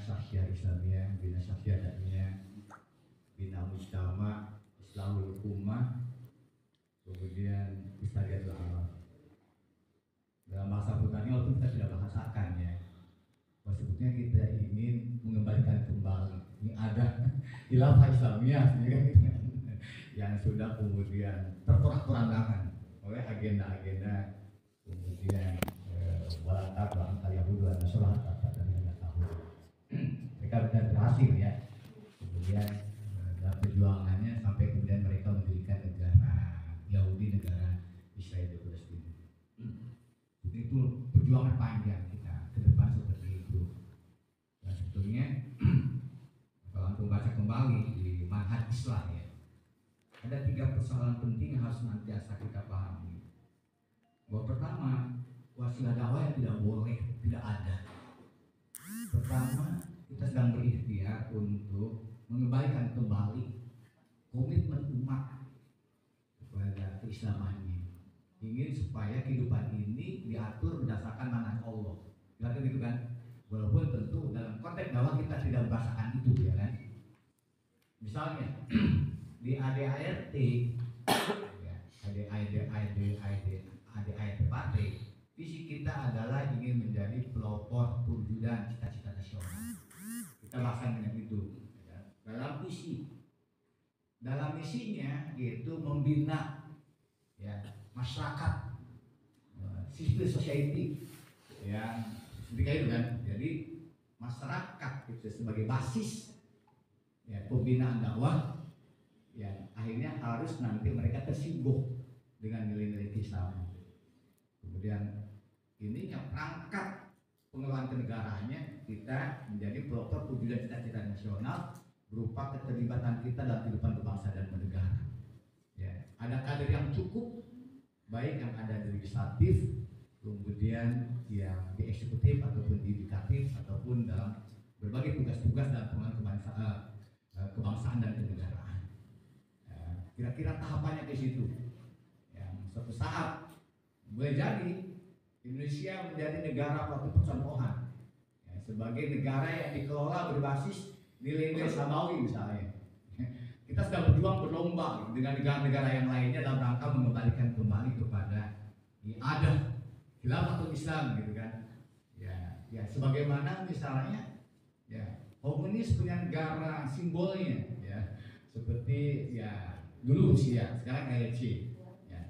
Syakhsiyah Islamiyah, Bina Syakhsiyah Dakwah, Bina Mujtama, Islahul Ummah, kemudian Istariatul Alam. Dalam bahasa Putani walaupun kita sudah bahasakan ya, sebetulnya kita ingin mengembalikan kembali ini ada khilafah Islamiyah yang sudah kemudian terporak-porandakan oleh agenda-agenda kemudian walakat kali Yahudi dan Nasrani dan tidak tahu mereka benar berhasil ya, kemudian dalam perjuangannya sampai kemudian mereka mendirikan negara Yahudi, negara Israel di Palestina. Itu perjuangan panjang kita ke depan seperti itu. Nah, sebetulnya kalau untuk baca kembali di manhaj Islam ya, ada 3 persoalan penting yang harus senantiasa kita pahami. Bahwa pertama, wasilah dakwah yang tidak boleh, tidak ada. Pertama, kita sedang berikhtiar untuk mengembalikan kembali komitmen umat kepada keislamannya. Ingin supaya kehidupan ini diatur berdasarkan manhaj Allah. Berarti gitu kan? Walaupun tentu dalam konteks dakwah kita tidak merasakan itu ya kan. Misalnya di ADART ya, ADART partai, visi kita adalah ingin menjadi pelopor perwujudan cita-cita nasional. Kita bahkan dengan itu ya. Dalam visi, dalam misinya yaitu membina ya masyarakat, civil society yang seperti itu kan. Jadi masyarakat itu sebagai basis ya pembinaan dakwah yang akhirnya harus nanti mereka tersinggung dengan nilai-nilai Islam. Kemudian ini yang perangkat pengelolaan kenegaraannya kita menjadi pelopor perwujudan cita-cita nasional berupa keterlibatan kita dalam kehidupan berbangsa dan bernegara. Ya, ada kader yang cukup, baik yang ada di legislatif, kemudian yang di eksekutif ataupun di yudikatif ataupun dalam berbagai tugas-tugas dalam pengembangan kebangsaan dan kenegaraan. Kira-kira tahapannya ke situ. Yang suatu saat boleh jadi Indonesia menjadi negara waktu percontohan ya, sebagai negara yang dikelola berbasis nilai-nilai samawi misalnya. Kita sedang berjuang berlomba dengan negara-negara yang lainnya dalam rangka mengembalikan kembali kepada adab khilafatul Islam gitu kan. Ya sebagaimana misalnya ya komunis punya negara simbolnya ya seperti ya dulu Rusia, sekarang KRC. Ya.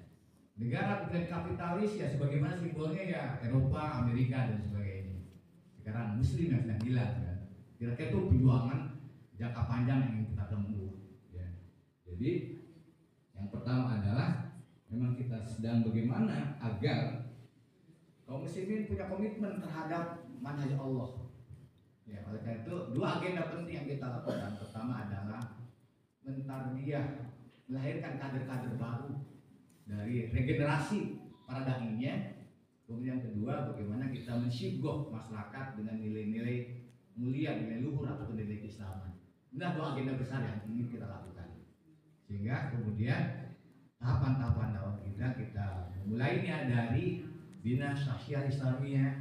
Negara bukan kapitalis ya sebagaimana simbolnya ya Eropa, Amerika dan sebagainya. Sekarang Muslim yang sedang hilang kan. Kira-kira itu perjuangan jangka panjang yang ingin kita tempuh. Jadi yang pertama adalah memang kita sedang bagaimana agar kaum muslimin punya komitmen terhadap manhaj Allah. Ya, oleh karena itu 2 agenda penting yang kita lakukan. Pertama adalah mentarbiyah, melahirkan kader-kader baru dari regenerasi para da'inya. Kemudian kedua, bagaimana kita mensyibgoh masyarakat dengan nilai-nilai mulia, nilai luhur ataupun nilai keislaman. Ini 2 agenda besar yang ingin kita lakukan. Sehingga kemudian tahapan-tahapan dakwah kita mulainya dari bina syakhsiyah Islamiyah,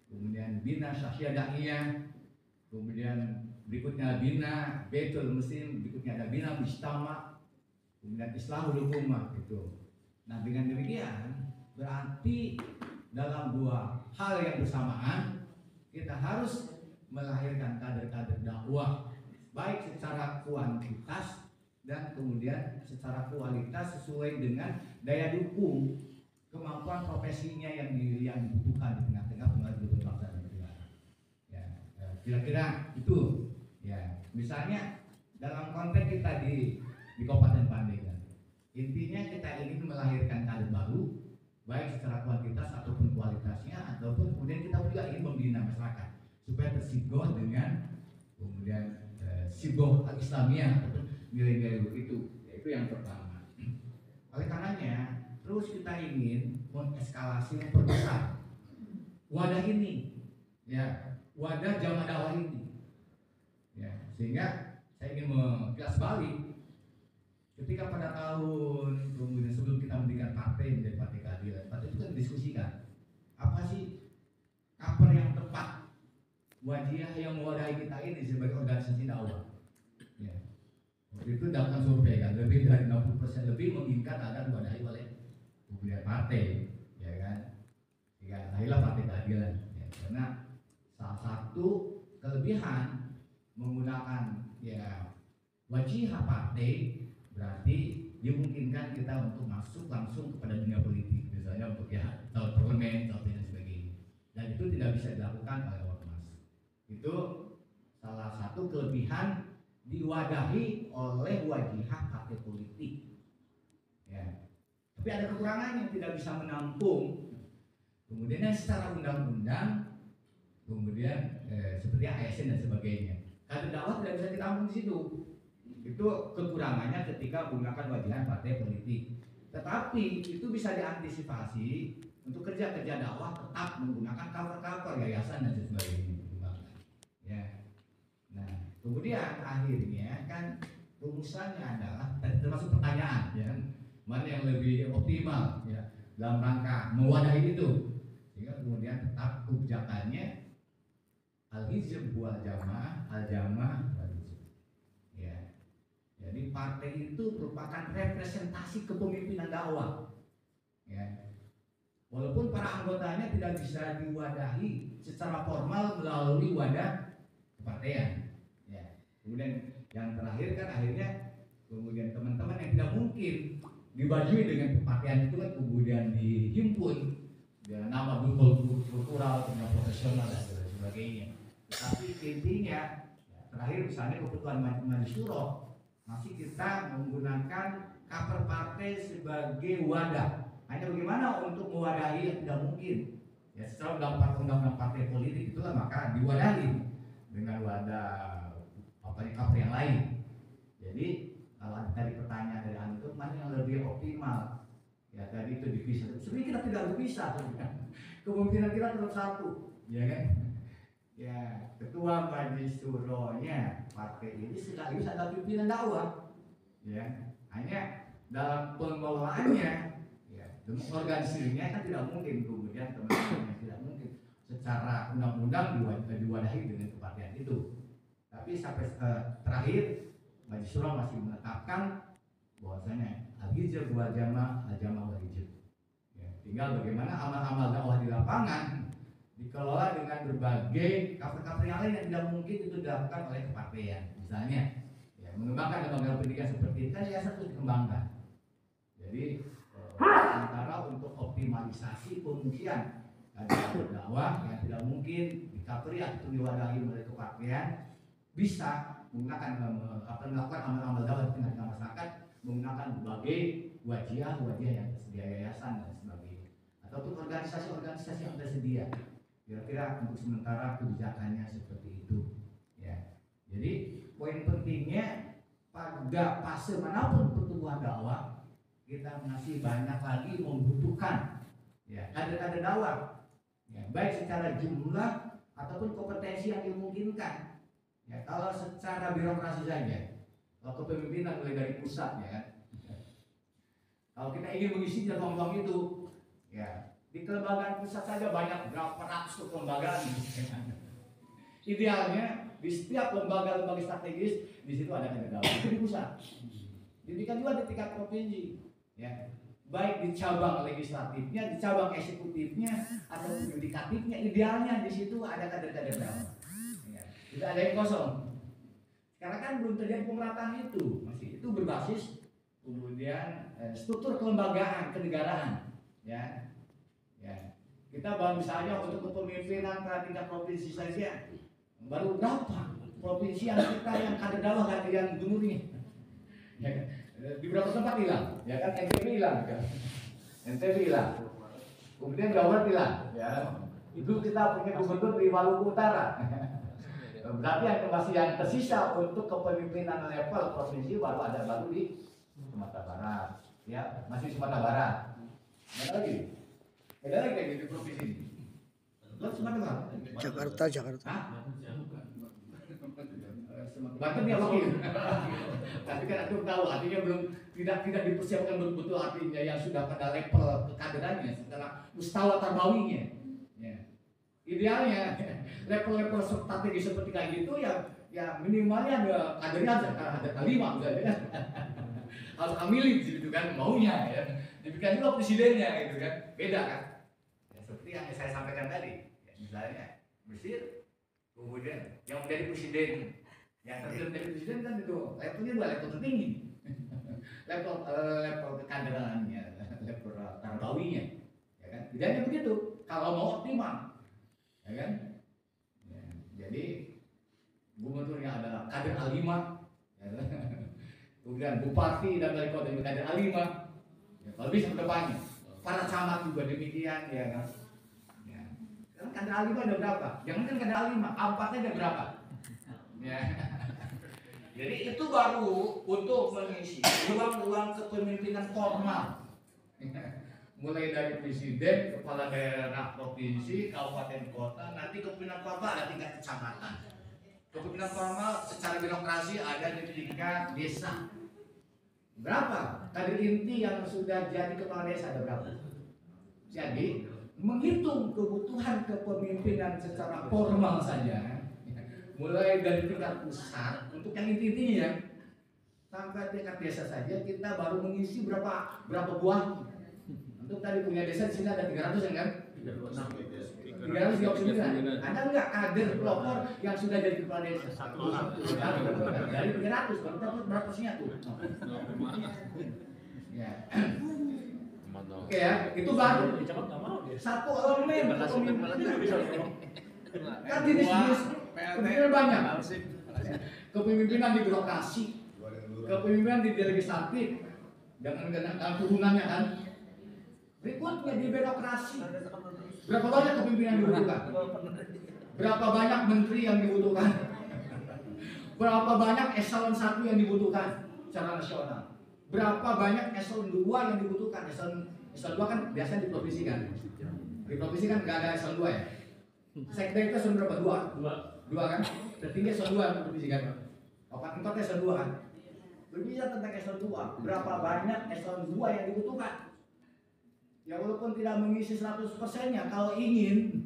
kemudian bina syakhsiyah dakwah, kemudian berikutnya bina Baitul Muslim, berikutnya ada bina Mujtama, kemudian Islahul Ummah gitu. Nah dengan demikian berarti dalam 2 hal yang bersamaan kita harus melahirkan kader-kader dakwah baik secara kuantitas dan kemudian secara kualitas sesuai dengan daya dukung kemampuan profesinya yang dibutuhkan di tengah-tengah pengajuan bangsa dan negara. Ya, kira-kira itu. Ya, misalnya dalam konteks kita di Kabupaten Pandeglang, intinya kita ingin melahirkan kader baru, baik secara kuantitas ataupun kualitasnya, ataupun kemudian kita juga ingin membina masyarakat supaya tersinggung dengan kemudian sigoh al-Islamiyah ataupun nilai-nilai itu, yaitu yang pertama. Oleh karenanya terus kita ingin mengeskalasi, memperbesar wadah ini, ya wadah jamaah dakwah ini, ya sehingga saya ingin mengkilas balik ketika pada tahun kemudian sebelum kita mendirikan partai menjadi partai keadilan, partai itu kan didiskusikan apa sih cover yang tepat Wajihah yang mewadahi kita ini sebagai organisasi dakwah. Ya. Waktu itu dalam survei kan lebih dari 60% lebih menginginkan agar diwadahi oleh kemudian partai, ya kan? Ya, lahirlah Partai Keadilan. Ya, karena salah satu kelebihan menggunakan ya wajihah partai berarti dimungkinkan kita untuk masuk langsung kepada dunia politik, misalnya untuk ya parlemen atau dan sebagainya. Dan itu tidak bisa dilakukan oleh ormas. Itu salah satu kelebihan diwadahi oleh wajihah partai politik. Ya. Tapi ada kekurangannya, tidak bisa menampung. Kemudian secara undang-undang, kemudian seperti ASN dan sebagainya. Kader dakwah tidak bisa ditampung di situ. Itu kekurangannya ketika menggunakan wajihan partai politik. Tetapi itu bisa diantisipasi untuk kerja-kerja dakwah tetap menggunakan cover-cover yayasan dan sebagainya. Ya. Nah, kemudian akhirnya kan rumusannya adalah termasuk pertanyaan, ya, mana yang lebih optimal, ya, dalam rangka mewadahi itu, sehingga kemudian tetap kebijakannya al-hizb wal jamaah, al-jamaah wal hizb. Ya. Jadi partai itu merupakan representasi kepemimpinan dakwah. Ya. Walaupun para anggotanya tidak bisa diwadahi secara formal melalui wadah kepartaian. Ya. Kemudian yang terakhir kan akhirnya kemudian teman-teman yang tidak mungkin dibajui dengan kepartaian itu kan kemudian dihimpun dengan nama kultural, dengan profesional dan sebagainya. Tapi intinya terakhir misalnya kebutuhan Majelis Syuro masih kita menggunakan cover partai sebagai wadah. Hanya bagaimana untuk mewadahi yang tidak mungkin. Ya secara undang-undang partai politik itulah maka diwadahi dengan wadah cover yang lain. Jadi kalau ada tadi pertanyaan dari antum mana yang lebih optimal? Ya tadi itu dipisah. Sebenarnya kita tidak berpisah, kemungkinan kita tetap satu, ya kan? Ya ketua Majelis Syuro-nya partai ini sekaligus ada pimpinan dakwah, ya. Hanya dalam pengelolaannya, ya, organisasinya kan tidak mungkin kemudian teman-teman tidak mungkin secara undang-undang diwadahi dengan kepartian itu. Tapi sampai terakhir Majelis Syuro masih menetapkan bahwasanya al-hizb wal jamaah, al-jamaah wal hizb. Ya, tinggal bagaimana amal-amal dakwah di lapangan dikelola dengan berbagai cover-cover yang lain yang tidak mungkin itu dilakukan oleh kepartaian. Misalnya, ya, mengembangkan lembaga pendidikan seperti itu kan yayasan terus dikembangkan. Jadi sementara untuk optimalisasi pengungsian ada dakwah yang tidak mungkin dikapri atau diwadahi oleh kepartaian bisa melakukan amal-amal dakwah di tengah masyarakat menggunakan berbagai wajah yang tersedia yayasan dan sebagainya ataupun organisasi-organisasi yang tersedia. Kira-kira untuk sementara kebijakannya seperti itu, ya. Jadi poin pentingnya pada fase manapun pertumbuhan dakwah kita masih banyak lagi membutuhkan, ya, kader-kader dakwah, ya, baik secara jumlah ataupun kompetensi yang dimungkinkan. Ya, kalau secara birokrasi saja, kalau kepemimpinan mulai dari pusat, ya kan. Kalau kita ingin mengisi ruang-ruang itu, ya. Di kelembagaan pusat saja banyak berapa ratus kelembagaan. Idealnya di setiap lembaga-lembaga strategis di situ ada kader dakwah. Itu di pusat. Demikian juga di tingkat provinsi, ya. Baik di cabang legislatifnya, di cabang eksekutifnya, atau yudikatifnya, idealnya di situ ada kader-kader dakwah. Ya. Tidak ada yang kosong. Sekarang kan belum terjadi pemerataan itu, masih itu berbasis kemudian struktur kelembagaan kenegaraan, ya. Ya, kita baru misalnya untuk kepemimpinan tingkat provinsi saja baru berapa provinsi yang kita yang kader dakwah gak yang gubernurnya, ya, di beberapa tempat hilang, ya kan, NTB hilang, kan? NTB hilang, kemudian Jawa Barat hilang, ya, itu kita punya gubernur di Maluku Utara, berarti yang masih yang tersisa untuk kepemimpinan level provinsi baru di Sumatera Barat, ya, masih Sumatera Barat, mana lagi? Ada lagi kayak gitu provinsi ini. Lo Sumatera? Jakarta. Hah? Banten ya wakil. Tapi kan aku tahu artinya belum tidak dipersiapkan betul-betul artinya yang sudah pada level kekaderannya secara mustawa tarbawinya. Ya. Idealnya Level-level strategi seperti kayak gitu ya minimalnya ada kadernya ada kalimat misalnya kan. Harus amilin gitu kan maunya ya. Demikian juga presidennya gitu kan. Beda kan. Ya, seperti yang saya sampaikan tadi. Ya, misalnya Mesir kemudian yang menjadi presiden yang terpilih menjadi presiden kan itu levelnya dua level tertinggi. level kekaderannya, level tarbawinya. Ya kan? Tidak begitu. Kalau mau optimal. Ya kan? Ya, jadi gubernurnya adalah kader A5 ya, kemudian bupati dan wali kota juga kader A5 ya, kalau bisa ke depannya para camat juga demikian ya kan ya. Sekarang kader A5 ada berapa? Jangan kan kader A5, A4-nya ada berapa? Ya. Jadi itu baru untuk mengisi ruang-ruang kepemimpinan formal mulai dari presiden, kepala daerah provinsi, kabupaten kota, nanti kepemimpinan formal ada tingkat kecamatan. Kepemimpinan formal secara birokrasi ada di tingkat desa. Berapa? Kader inti yang sudah jadi kepala desa ada berapa? Jadi menghitung kebutuhan kepemimpinan secara formal saja, mulai dari tingkat pusat untuk yang inti-intinya ya, sampai tingkat desa saja kita baru mengisi berapa buah. Untuk tadi punya desa di sini ada 300 kan? 339. Ada nggak kader pelopor yang sudah jadi kepala desa? Satu. Dari 300, baru dapat berapa persennya tuh? Ya. Oke ya, itu baru. Satu elemen kepemimpinan. Kan jenis-jenis kepemimpinan banyak. Kepemimpinan di birokrasi, kepemimpinan di legislatif, dengan turunannya kan. Berikutnya di birokrasi. Berapa banyak kepemimpinan dibutuhkan? Berapa banyak menteri yang dibutuhkan? Berapa banyak eselon 1 yang dibutuhkan secara nasional? Berapa banyak eselon 2 yang dibutuhkan? Eselon 2 kan biasa di provinsi kan? Di provinsi kan nggak ada eselon 2 ya? Sekda itu eselon berapa? 2 kan? Tertinggi eselon 2 di provinsi kan? Kabupaten kota eselon 2 kan? Berbicara tentang eselon 2, berapa banyak eselon 2 yang dibutuhkan? Ya walaupun tidak mengisi 100%-nya, kalau ingin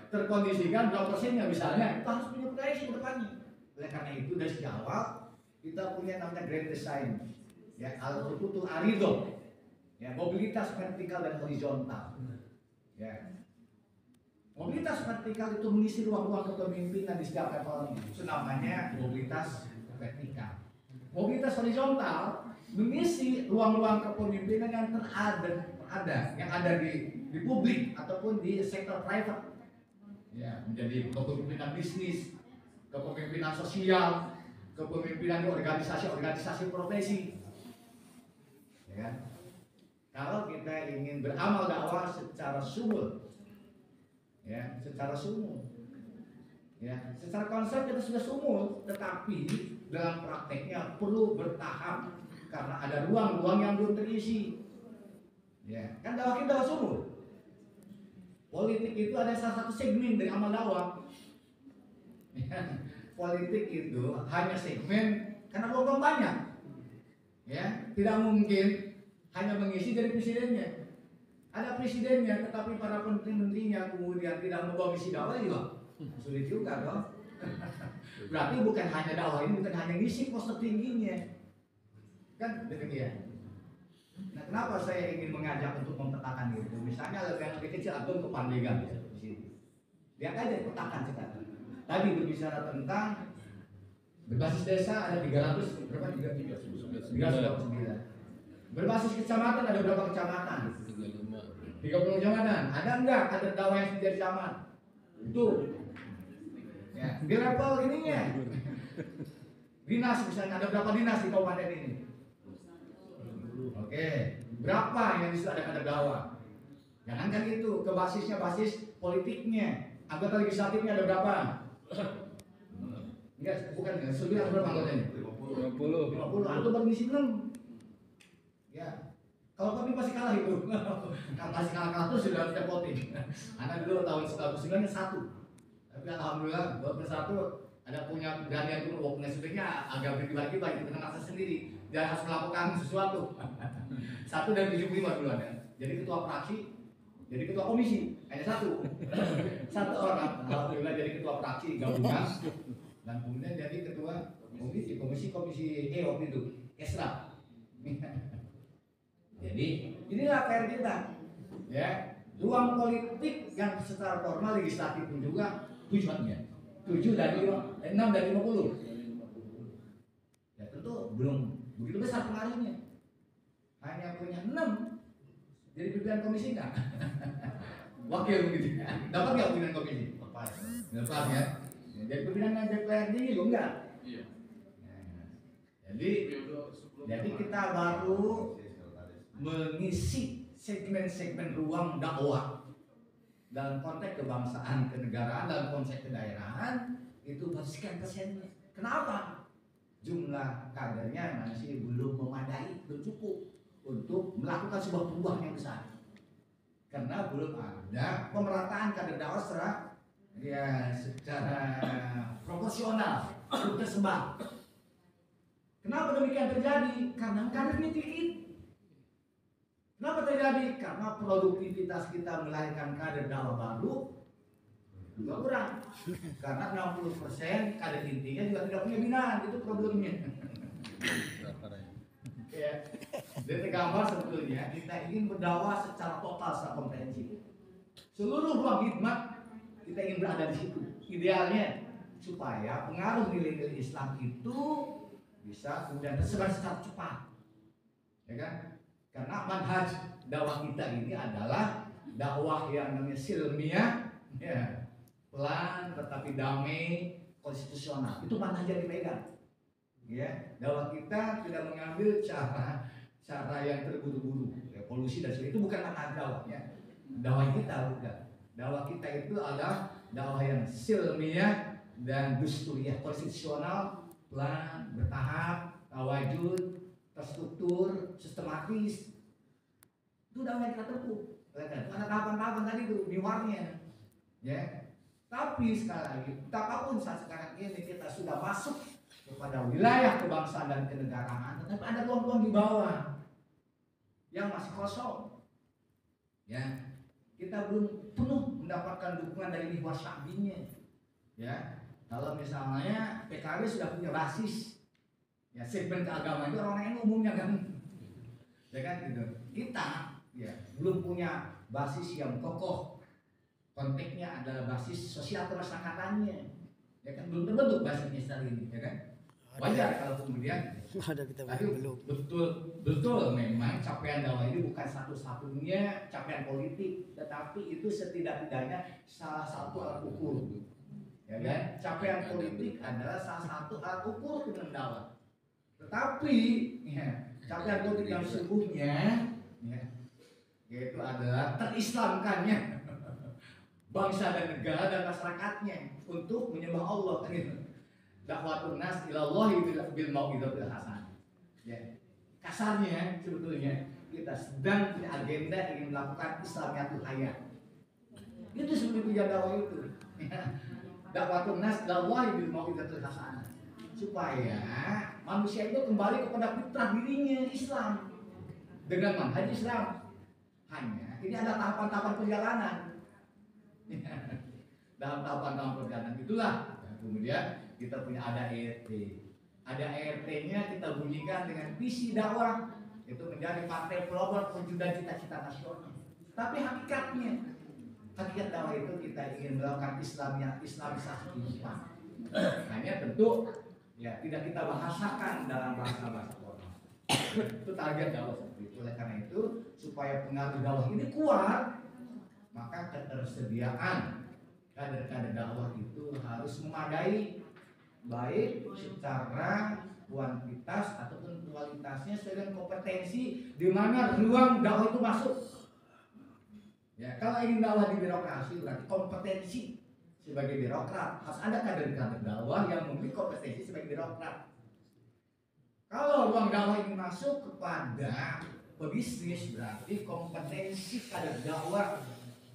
terkondisikan berapa persennya misalnya, itu harus punya proyeksi ke depannya. Oleh karena itu dari sejak awal kita punya namanya Grand Design, ya al-khututul arido, ya mobilitas vertikal dan horizontal. Ya. Mobilitas vertikal itu mengisi ruang-ruang kepemimpinan di setiap level, itu namanya mobilitas vertikal. Mobilitas horizontal mengisi ruang-ruang kepemimpinan yang yang ada di publik ataupun di sektor private, ya menjadi kepemimpinan bisnis, kepemimpinan sosial, kepemimpinan di organisasi profesi, ya kan? Kalau kita ingin beramal dakwah secara sumul, ya secara sumul, ya secara konsep kita sudah sumul, tetapi dalam prakteknya perlu bertahap karena ada ruang-ruang yang belum terisi. Ya, kan dakwah kita dakwah sumul. Politik itu ada salah satu segmen dari amal dakwah. Politik itu hanya segmen karena lubang banyak. Ya, tidak mungkin hanya mengisi dari presidennya. Ada presidennya, tetapi para menteri-menterinya kemudian tidak membawa misi dakwah juga sulit juga dong. Berarti bukan hanya dakwah ini, bukan hanya ngisi pos tertingginya. Kan demikian. Nah, kenapa saya ingin mengajak untuk memetakan itu? Misalnya yang lebih kecil atau ke Pandeglang di sini. Lihat aja petakan sekarang. Tadi berbicara tentang berbasis desa ada 300 berapa? 339. Berbasis kecamatan ada berapa kecamatan? 30 kecamatan. Ada enggak kader dakwah yang sudah camat? Itu. Ya, di level ininya. Dinas misalnya ada berapa dinas di kabupaten ini? Oke, berapa yang disitu ada kader dakwah? Jangankan itu, ke basisnya basis politiknya. Anggota legislatifnya ada berapa? Enggak, bukan ya, sudah berapa anggotanya? 50. Antum baru ngisi 6. Ya. Kalau kami pasti kalah itu. Kalau masih kalah terus sudah harus voting. Anak dulu tahun 1999 1. Tapi alhamdulillah buat persatu ada punya keberanian itu walaupun sebenarnya agak pribadi baik itu dengan akses sendiri dan harus melakukan sesuatu. 1 dari 75 dulu ada. Jadi ketua fraksi jadi ketua komisi, hanya satu orang. Alhamdulillah jadi ketua fraksi gabungan dan kemudian jadi ketua komisi E waktu itu, Esra. Jadi inilah PR kita, ya, ruang politik yang secara formal legislatif pun juga tujuannya 6 dari 50. Ya tentu belum begitu besar pengaruhnya, hanya punya 6 jadi pimpinan komisi enggak? Wakil begitu ya. Dapat nggak pimpinan komisi? Lepas ya. Jadi pimpinan DPRD juga enggak? Iya. Jadi kita baru mengisi segmen-segmen ruang dakwah dalam konteks kebangsaan, kenegaraan, dalam konteks kedaerahan itu baru sekian persennya. Kenapa? Jumlah kadernya masih belum memadai, belum cukup untuk melakukan sebuah perubahan yang besar. Karena belum ada pemerataan kader dakwah secara proporsional, tersebar. Kenapa demikian terjadi? Karena kadernya dikit. Kenapa terjadi? Karena produktivitas kita melahirkan kader dakwah baru juga kurang. Karena 60% kader intinya juga tidak punya binaan, itu problemnya. Ya. Dari gambar sebetulnya kita ingin berdakwah secara total, secara komprehensif. Seluruh ruang hikmat kita ingin berada di situ. Idealnya supaya pengaruh nilai-nilai Islam itu bisa kemudian tersebar secara cepat, ya kan? Karena manhaj dakwah kita ini adalah dakwah yang namanya silmiah, ya, pelan tetapi damai, konstitusional. Itu manhaj yang dipegang. Ya, dakwah kita tidak mengambil cara yang terburu-buru, ya, polusi dan sebagainya. Itu bukan manhaj dakwahnya. Dakwah kita bukan. Dakwah kita itu adalah dakwah yang silmiah dan dusturiah, konstitusional, pelan, bertahap, tawajud, terstruktur, sistematis. Itu dakwah yang kita tempuh. Ada tahapan-tahapan tadi itu miwarnya, ya. Tapi sekali lagi, betapapun saat sekarang ini kita sudah masuk kepada wilayah kebangsaan dan kenegaraan, tetapi ada ruang-ruang di bawah yang masih kosong. Ya, kita belum penuh mendapatkan dukungan dari mihwar sya'binya. Ya, kalau misalnya PKB sudah punya basis, ya segmen keagamaan itu orang-orang yang umumnya kan, ya kan gitu. Kita ya belum punya basis yang kokoh. Konteksnya adalah basis sosial kemasyarakatannya, ya kan, belum terbentuk basisnya saat ini, ya kan. Wajar kalau kemudian ada kita belum. Betul memang capaian dakwah ini bukan satu-satunya capaian politik, tetapi itu setidak-tidaknya salah satu alat ukur, ya kan. Capaian politik adalah salah satu alat ukur dalam dakwah. Tetapi ya, capaian politik yang sesungguhnya ya, yaitu adalah terislamkannya bangsa dan negara dan masyarakatnya untuk menyembah Allah, gitu. Dakwatun nas ilallahi bil mau'izatil hasanah. Ya. Kasarnya sebetulnya kita sedang punya agenda ingin melakukan Islamiyatul hayat. Itu sebenarnya tujuan dakwah itu. Ya. Dakwatun nas ilallahi bil mau'izatil hasanah. Supaya manusia itu kembali kepada fitrah dirinya, Islam. Dengan manhaj Islam. Hanya ini ada tahapan-tahapan perjalanan. Dalam tahapan-tahapan perjalanan itulah kemudian kita punya ada ERT. Ada ERT-nya kita bunyikan dengan visi dakwah itu menjadi partai pelopor perwujudan cita-cita nasional. Tapi hakikatnya, hakikat dakwah itu kita ingin melakukan islamisasi kehidupan. Hanya tentu ya tidak kita bahasakan dalam bahasa-bahasa formal. Itu target dakwah seperti itu. Oleh karena itu supaya pengaruh dakwah ini kuat, maka ketersediaan kader-kader dakwah itu harus memadai, baik secara kuantitas ataupun kualitasnya dengan kompetensi di mana ruang dakwah itu masuk. Ya, kalau ingin dakwah di birokrasi berarti kompetensi sebagai birokrat, harus ada kader-kader dakwah yang memiliki kompetensi sebagai birokrat. Kalau ruang dakwah ini masuk kepada pebisnis berarti kompetensi kader dakwah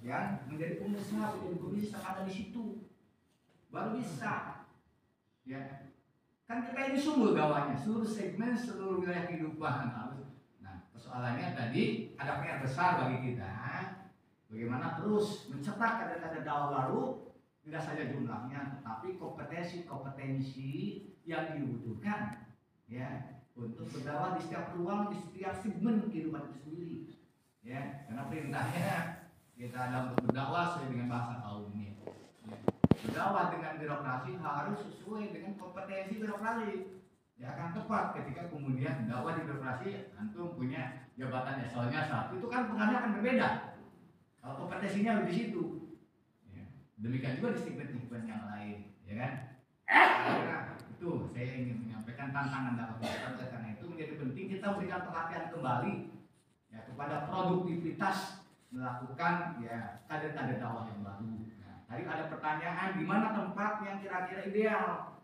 yang menjadi pengusaha, menjadi pebisnis ada di situ, baru bisa. Ya, kan kita ini sumber dakwahnya, seluruh segmen, seluruh wilayah kehidupan. Nah, persoalannya tadi ada PR besar bagi kita, Bagaimana terus mencetak kader-kader dakwah baru, tidak saja jumlahnya, tetapi kompetensi yang dibutuhkan ya untuk berdakwah di setiap ruang, di setiap segmen kehidupan itu sendiri. Ya, karena perintahnya kita dalam berdakwah sesuai dengan bahasa kaumnya. Ya. Berdakwah dengan birokrasi harus sesuai dengan kompetensi birokrasi. Ya akan tepat ketika kemudian dakwah di birokrasi antum punya jabatan eselonnya satu, itu kan pengaruhnya akan berbeda. Kalau kompetensinya di situ. Ya. Demikian juga di segmen-segmen yang lain, ya kan? Nah, itu saya ingin menyampaikan tantangan dakwah kita. Karena itu menjadi penting kita berikan perhatian kembali ya kepada produktivitas melakukan ya kader-kader dakwah yang baru. Nah, tadi ada pertanyaan di mana tempat yang kira-kira ideal.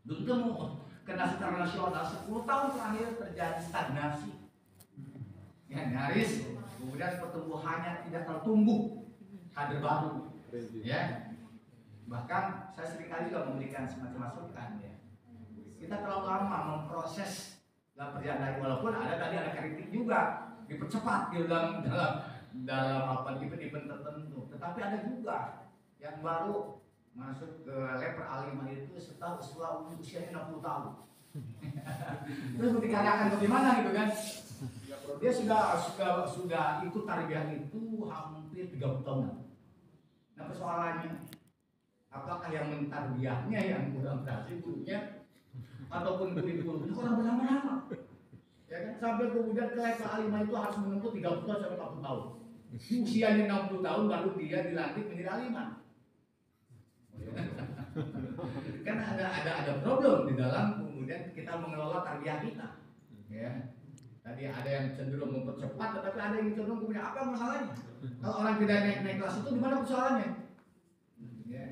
Belum temu karena secara nasional 10 tahun terakhir terjadi stagnasi. Ya, nyaris kemudian pertumbuhannya tidak tertumbuh kader baru. Ya. Bahkan saya seringkali juga memberikan semacam masukan ya. Kita terlalu lama memproses dalam perjalanan, walaupun ada kritik juga dipercepat gitu dalam apa event-event tertentu, tetapi ada juga yang baru masuk ke level A5 itu setelah usianya 60 tahun. Terus dikaryakan bagaimana gitu kan? Dia sudah ikut tarbiyah itu hampir 30 tahun. Nah persoalannya, apakah yang mentarbiyahnya yang kurang berhasil gurunya ataupun kurikulum itu kurang berlama-lama? Ya kan, sampai kemudian ke level A5 itu harus menempuh 30 tahun sampai 40 tahun. Di usianya 60 tahun baru dia dilantik menjadi A5. Kan ada problem di dalam kemudian kita mengelola tarbiyah kita. Ya. Tadi ada yang cenderung mempercepat, tetapi ada yang cenderung kemudian apa masalahnya? Kalau orang tidak naik kelas itu di mana persoalannya? Ya.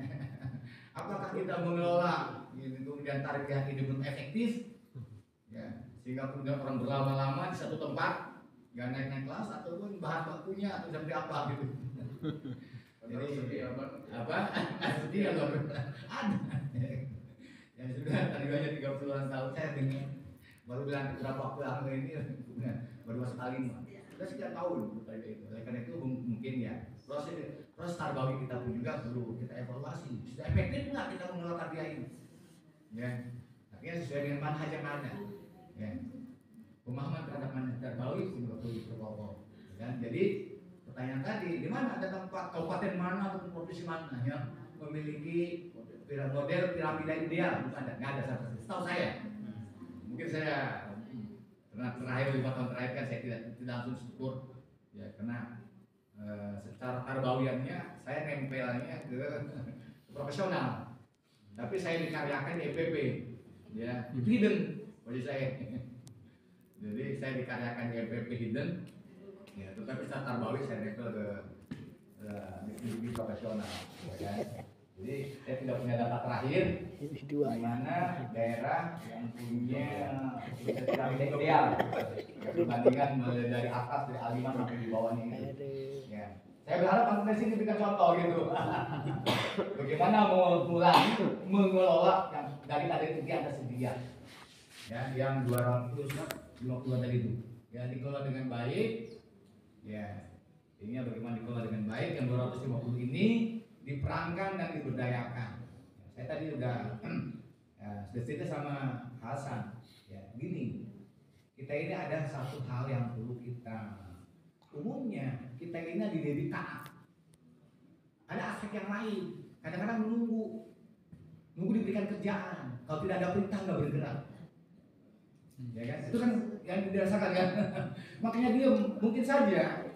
Apakah kita mengelola kemudian tarbiyah ini belum efektif? Ya. Sehingga kemudian orang berlama-lama di satu tempat nggak naik kelas ataupun bahan bakunya atau seperti apa gitu. Jadi apa? Sedih atau ada yang sudah tadi banyak 30-an tahun saya dengar baru bilang beberapa waktu lalu ini baru masuk A5. Sudah sekian tahun tadi itu. Oleh karena itu mungkin ya proses tarbawi kita pun juga perlu kita evaluasi. Sudah efektif nggak kita mengelola tarbiyah ini? Ya, artinya sesuai dengan manhaj yang ada. Ya. Pemahaman terhadap manhaj tarbawi juga perlu diperkokoh. Ya. Jadi pertanyaan tadi, di mana ada tempat kabupaten mana atau provinsi mana yang memiliki model piramida ideal? Bukan ada, nggak ada sama sekali. Setahu saya, mungkin saya karena terakhir 5 tahun terakhir kan saya tidak langsung struktur, ya karena secara tarbawiannya saya nempelnya ke profesional, tapi saya dikaryakan di EPP, ya hidden bagi saya. Jadi saya dikaryakan di EPP hidden. Ya, tetapi secara tarbawi saya nempel ke di profesional. Ya. Jadi saya tidak punya data terakhir di mana daerah yang punya piramida ideal perbandingan dari atas dari A5 sampai di bawahnya itu. Ya. Saya berharap Pak Presiden diberikan contoh gitu. Bagaimana mengelola yang dari kader itu ada sedia. Ya, yang 250 tadi itu. Ya, dikelola dengan baik. Ya, ini bagaimana dikelola dengan baik. Yang 250 ini diperankan dan diberdayakan. Saya tadi sudah cerita sama Hasan. Ya, gini, kita ini ada satu hal yang perlu kita umumnya kita ini dididik taat. Ada aspek yang lain. Kadang-kadang menunggu diberikan kerjaan. Kalau tidak ada perintah nggak bergerak. Ya kan? Itu kan yang dirasakan kan. Makanya dia mungkin saja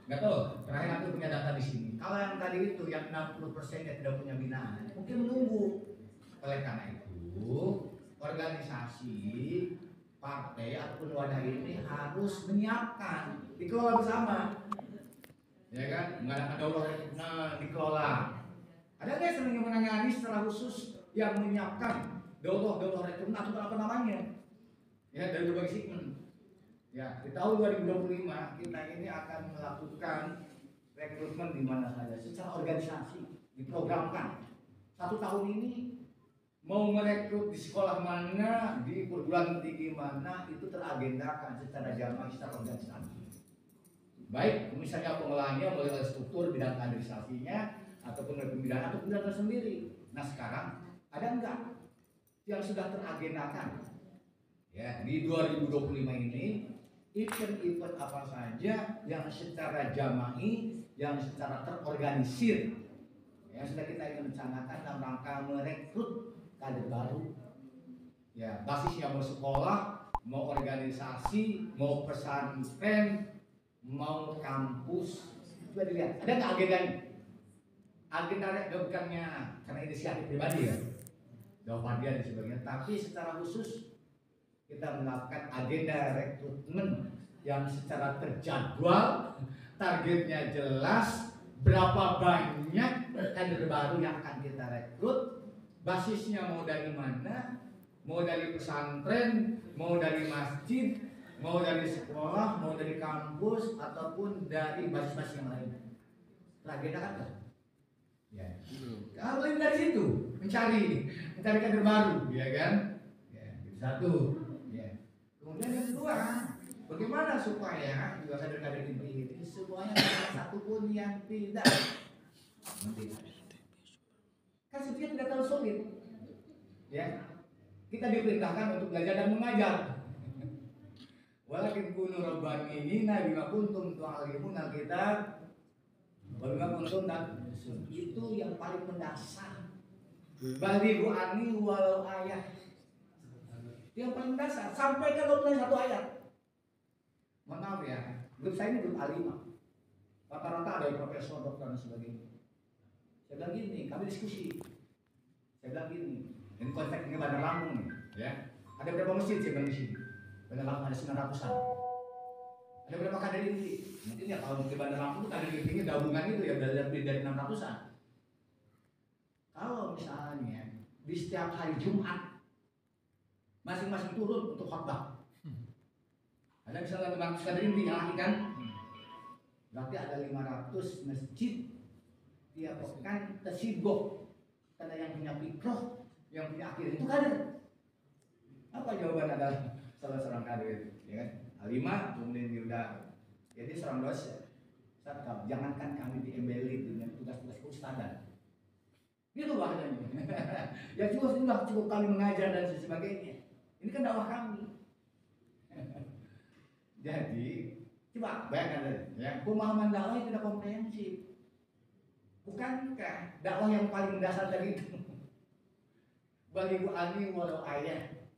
nggak tahu. Terakhir aku punya data di sini. Kalau yang tadi itu yang 60% tidak punya binaan, mungkin menunggu. Oleh karena itu, organisasi, partai ataupun wadah ini harus menyiapkan, dikelola bersama. Ya kan? Mengadakan daulah dikelola. Ada nggak yang menangani secara khusus yang menyiapkan daulah rekrutmen atau apa namanya? Ya dari berbagai segmen. Ya, di tahun 2025 kita ini akan melakukan rekrutmen di mana saja secara organisasi diprogramkan. 1 tahun ini mau merekrut di sekolah mana, di perguruan tinggi mana itu teragendakan secara jamaah secara organisasi. Baik misalnya pengolahannya mulai dari struktur bidang kaderisasinya ataupun dari pembinaan atau pembinaan tersendiri. Nah sekarang ada enggak yang sudah teragendakan ya di 2025 ini, event-event apa saja yang secara jama'i, yang secara terorganisir yang sudah kita ingin rencanakan dalam rangka merekrut kader baru ya, basisnya mau sekolah, mau organisasi, mau pesantren, mau kampus. Sudah dilihat, ada nggak agendanya? Agenda bukannya karena inisiatif pribadi ya, Dawadia dan sebagainya, tapi secara khusus kita melakukan agenda rekrutmen yang secara terjadwal, targetnya jelas, berapa banyak kader baru yang akan kita rekrut, basisnya mau dari mana, mau dari pesantren, mau dari masjid, mau dari sekolah, mau dari kampus, ataupun dari basis-basis yang lain. Agenda kan? Ya. Kalau dari situ mencari kader baru, ya kan? Ya, satu. Ya. Kemudian yang kedua, bagaimana supaya juga kader-kader ini semuanya satu pun yang tidak kan sebetulnya tidak terlalu sulit. Ya. Kita diperintahkan untuk belajar dan mengajar. Walakin kunu rabbaniyina bima kuntum tu'allimuna kitab wa bima kuntum tadrusun. Itu yang paling mendasar. Balighu anni walau ayat. Yang paling dasar, sampaikan walaupun satu ayat. Mohon maaf ya, grup saya ini grup A5. Rata-rata ada profesor, dokter dan sebagainya. Saya bilang gini, kami diskusi. Saya bilang gini, ini konteksnya Bandar Lampung nih, ya. Ada berapa masjid saya bilang di sini? Bandar Lampung ada 900-an. Ada berapa kader inti? Mungkin ya kalau di Bandar Lampung itu kader intinya gabungan itu ya lebih dari 600-an. Kalau misalnya di setiap hari Jumat masing-masing turun untuk khotbah. Ada misalnya 500 kader inti yang laki kan? Berarti ada 500 masjid tiap pekan tersibuk. Karena yang punya pikroh, yang punya akhir itu kader. Apa jawaban adalah salah seorang kader itu? Ya kan? A5 kemudian dia udah jadi seorang dosen. Jangankan kami diembeli dengan tugas-tugas keustadan. Itu bahasanya. Ya cukup kami mengajar dan sebagainya. Ini kan dakwah kami. Jadi coba bayangkan ya, pemahaman dakwah tidak komprehensif. Bukankah dakwah yang paling mendasar dari itu? Balighu anni walau ayat.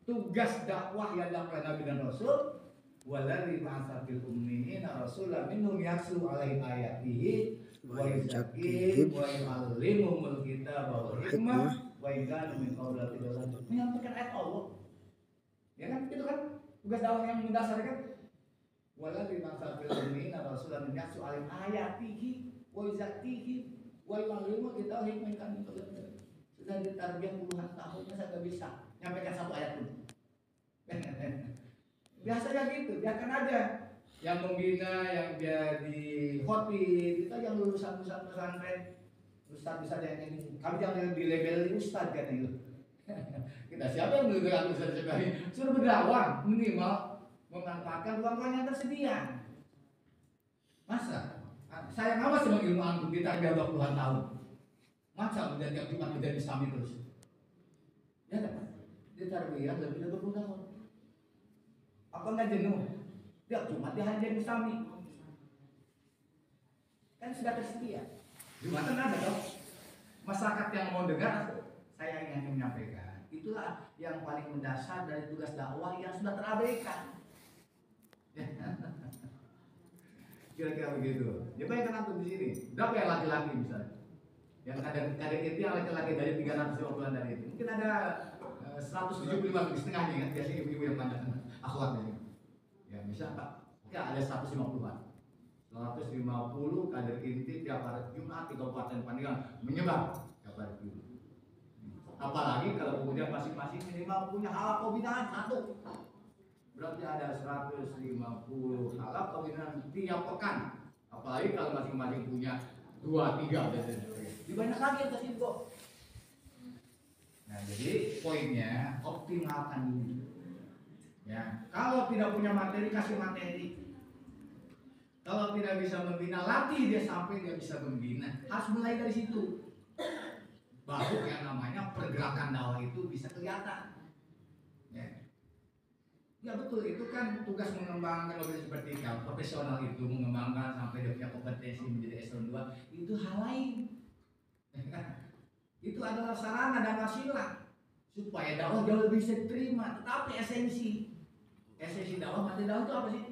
Tugas dakwah yang dilakukan Nabi dan Rasul, waladzi ba'atsa fil ummiyina rasulan minhum yatlu 'alaihim ayatihi wa yuzakkihim wa yu'allimuhumul kitaba wal hikmah wa in kanu min qablati dhalal. Menyampaikan ayat Allah. Ya kan? Itu kan tugas dakwah yang mendasar kan? Waladzi ba'atsa fil ummiyina rasulan minhum yatlu 'alaihim ayatihi wa yuzakkihim wa yu'allimuhumul kitaba wal hikmah. Sudah ditarbiyah puluhan tahunnya saya nggak bisa nyampaikan satu ayat pun. Biasanya gitu, biarkan aja yang membina, yang jadi khotib, kita yang lulusan pesantren, ustaz yang ini, kami jangan dilabeli ustaz kan itu. Kita siapa yang bergerak ustaz sebagai suruh berdakwah minimal memanfaatkan ruang-ruang yang tersedia. Masa sayang amat sama ilmu antum ditarbiyah 20-an tahun. Masa menjadi yang cuma menjadi Islami terus? Ya kan? Dia tarbiyah lebih dari 20 tahun. Apa nggak jenuh? Dia cuma dia hanya jadi Islami. Kan sudah tersedia. Jumatan ada dong. Masyarakat yang mau dengar, saya ingin menyampaikan. Itulah yang paling mendasar dari tugas dakwah yang sudah terabaikan. Kira-kira begitu. Ya bayangkan antum di sini. Berapa yang laki-laki misalnya? Yang kader itu yang laki-laki dari 350-an dari itu. Mungkin ada 175 lebih setengahnya kan, biasanya ibu-ibu yang mandang akhlak ini. Ya bisa Pak, ya ada 150-an. 150 kader inti tiap hari Jumat di Kabupaten Pandeglang menyebar tiap hari Jumat. Apalagi kalau kemudian masing-masing minimal punya halaq pembinaan satu. Berarti ada 150 halaq pembinaan tiap pekan. Apalagi kalau masing-masing punya 2, 3 dan sebagainya. Banyak lagi yang tersibuk. Nah, jadi poinnya optimalkan dulu. Ya, kalau tidak punya materi kasih materi. Kalau tidak bisa membina, latih dia sampai dia bisa membina. Harus mulai dari situ. Baru yang namanya pergerakan dakwah itu bisa kelihatan. Ya. Ya betul, itu kan tugas mengembangkan seperti yang profesional itu mengembangkan sampai dia punya kompetensi menjadi eselon 2 itu hal lain. Itu adalah sarana dan wasilah supaya dakwah jauh lebih bisa diterima. Tetapi esensi dakwah, mati dakwah itu apa sih?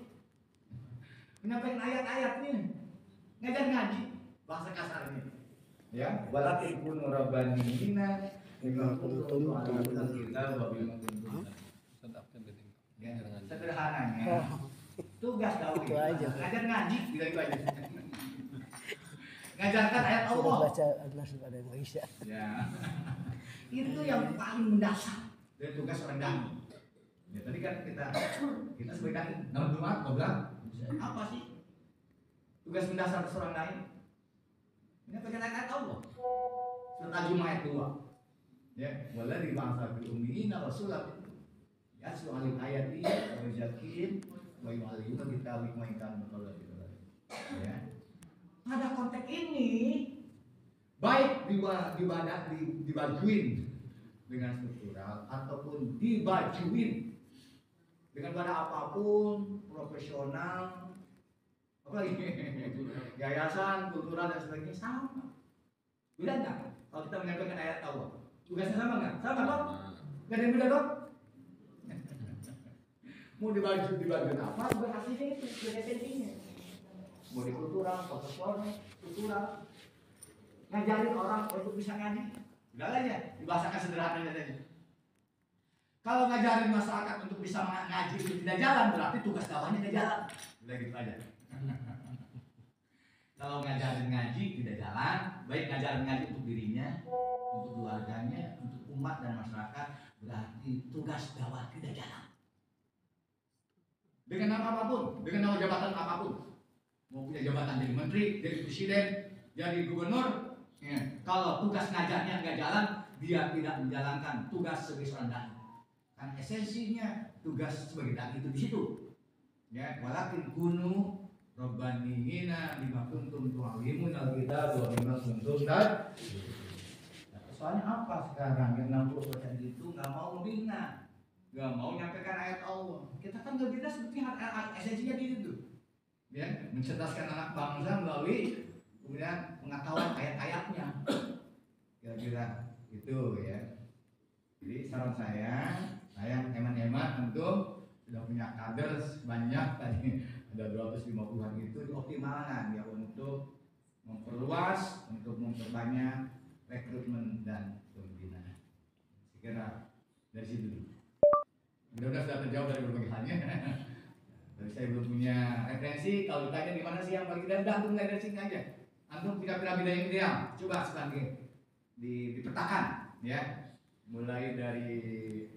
Menyampaikan ayat-ayatnya, ngajar ngaji, bahasa kasarnya. Ya, walakin kunu rabbaniyina bima kuntum tu'allimuna kita wa bima kuntum. Ya, sederhananya tugas dakwah itu aja. Ngajar ngaji, gitu aja. Ngajarkan ayat Allah. Baca Allah kepada yang bisa. Ya. Itu yang paling mendasar dari tugas orang dakwah. Ya, tadi kan kita sebagai dakwah, ngobrol apa sih tugas mendasar seorang dakwah? Menyampaikan ayat Allah. Surat Al-Jumu'ah ayat 2. Ya, waladzi ba'atsa fil ummiyina rasulan yatlu 'alaihim ayati wa yuzakkihim wa yu'allimuhum al-kitaba wa hikmah ya. Pada konteks ini baik dibajuin dengan struktural ataupun dibajuin dengan pada apapun profesional apalagi yayasan kultural dan sebagainya sama. Beda nggak? Kalau kita menyampaikan ayat Allah, tugasnya sama nggak? Sama dong? Nggak ada yang beda dong? Mau dibagi apa? Berhasilnya itu, esensinya. Mau di kultural, profesional, kultural, ngajarin orang untuk bisa ngaji, udah aja, dibahasakan sederhananya saja. Kalau ngajarin masyarakat untuk bisa ngaji itu tidak jalan, berarti tugas dakwahnya tidak jalan. Udah gitu aja. Kalau ngajarin ngaji tidak jalan, baik ngajarin ngaji untuk dirinya, untuk keluarganya, untuk umat dan masyarakat, berarti tugas dakwah tidak jalan. Dengan nama apapun, dengan nama jabatan apapun, mau punya jabatan jadi menteri, jadi presiden, jadi gubernur, ya, kalau tugas ngajarnya nggak jalan, dia tidak menjalankan tugas sebagai seorang dai. Kan esensinya tugas sebagai dai itu di situ. Ya, walakin kunu rabbaniyina bima kuntum tu'allimuna al-kitaba wa bima kuntum dan soalnya apa sekarang yang 60% itu nggak mau membina, nggak mau menyampaikan ayat Allah. Kita kan nggak bina seperti esensinya di situ. Ya, mencerdaskan anak bangsa melalui kemudian pengetahuan ayat-ayatnya. Kira-kira itu ya. Jadi saran saya hemat-hemat untuk sudah punya kader banyak tadi ada 250-an itu dioptimalkan ya untuk memperluas, untuk memperbanyak rekrutmen dan pembinaan. Saya kira dari situ dulu. Mudah-mudahan sudah terjawab dari berbagai halnya. Tapi saya belum punya referensi. Kalau ditanya di mana sih yang paling ideal, udah antum dari sini aja. Antum punya piramida yang ideal. Coba sekarang dipetakan, ya. Mulai dari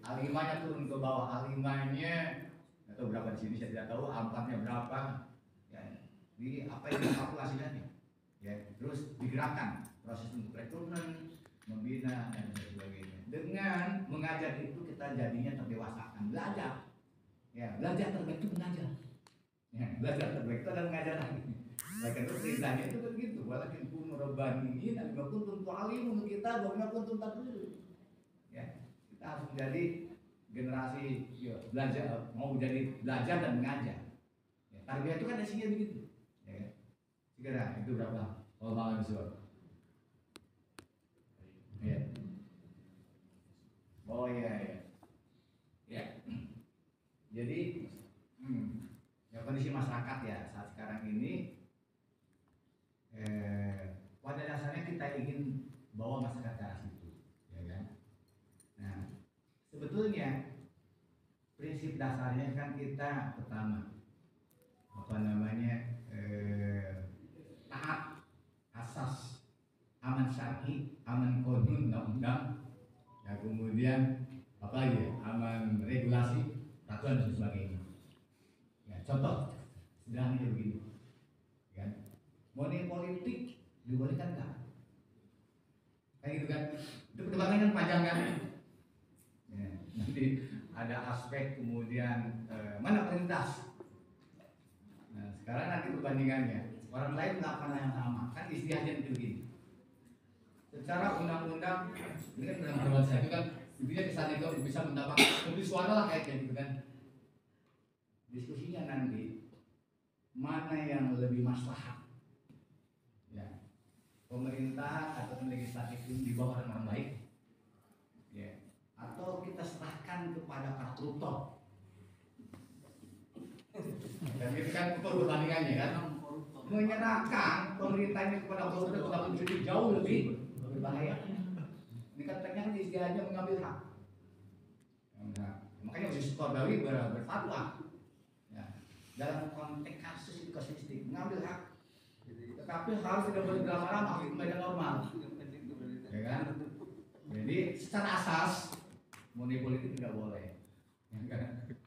A5-nya turun ke bawah, A5-nya atau berapa di sini saya tidak tahu, A4-nya berapa. Ya, di apa yang dikalkulasikan nih. Ya, terus digerakkan proses untuk rekrutmen, membina dan sebagainya. Dengan mengajar itu kita jadinya terdewasakan, belajar. Ya, belajar terbaik itu mengajar. Ya, belajar terbaik itu adalah mengajar lagi. Bahkan itu perintahnya itu begitu. Walakin kunu rabbaniyyin bima kuntum tu'allimuna kita wa bima kuntum tadrusun. Ya, kita harus menjadi generasi ya, belajar, mau menjadi belajar dan mengajar. Ya, tarbiyah itu kan isinya begitu. Ya, segera itu berapa? Allah SWT. Ya. Oh iya ya. Ya. Jadi ya kondisi masyarakat ya saat sekarang ini pada dasarnya kita ingin bawa masyarakat ke arah situ, ya kan? Nah, sebetulnya prinsip dasarnya kan kita pertama taat asas aman syar'i, aman qanun undang-undang, ya kemudian apa lagi ya, aman regulasi, peraturan dan sebagainya. Ya, contoh sederhananya begini, kan? Money politik dibolehkan nggak? Kayak gitu kan? Itu perdebatannya kan panjang kan? Ya, nanti ada aspek kemudian mana prioritas. Nah, Sekarang nanti perbandingannya, orang lain melakukan hal yang sama, kan istilahnya itu begini. Secara undang-undang, ini kan undang-undang saya itu kan, intinya kesan itu bisa mendapat lebih suara lah kayaknya gitu kan. Diskusinya nanti mana yang lebih maslahat, ya, pemerintahan atau legislatif ini di bawah orang baik, ya, atau kita serahkan kepada para koruptor. Dan itu kan perbandingannya kan, menyerahkan pemerintahnya kepada koruptor itu jauh lebih berbahaya. Ini kan ternyata istilahnya mengambil hak. Nah, makanya Usus Qaradawi berfatwa dalam konteks kasus itu kasuistik mengambil hak, tetapi harus tidak boleh berlama-lama di medan normal, ya kan? Jadi secara asas money politik tidak boleh, ya kan?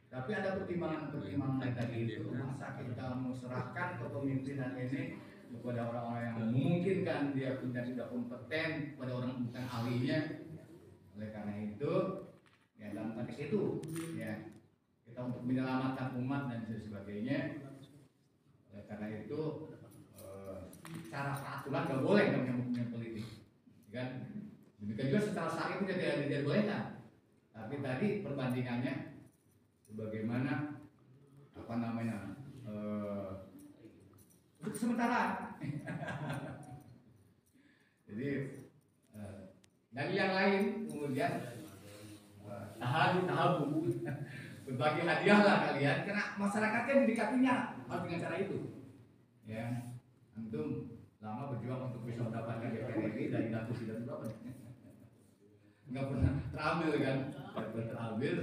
Tapi ada pertimbangan tadi itu, masa kita mau serahkan kepemimpinan ini kepada orang-orang yang memungkinkan dia punya tidak kompeten, kepada orang bukan ahlinya. Oleh karena itu, ya dalam konteks itu, ya kita untuk menyelamatkan umat dan sebagainya. Oleh karena itu, secara peraturan nggak boleh namanya politik, kan? Demikian juga secara syariat itu tidak boleh kan? Tapi tadi perbandingannya, bagaimana apa namanya untuk sementara. Jadi dari yang lain kemudian tahabu berbagi hadiah lah kalian, karena masyarakatnya didekatinya harus dengan cara itu, ya. Antum lama berjuang untuk bisa mendapatkan DPR RI dari dapur tidak berapa, nggak pernah terambil kan, nggak pernah terambil.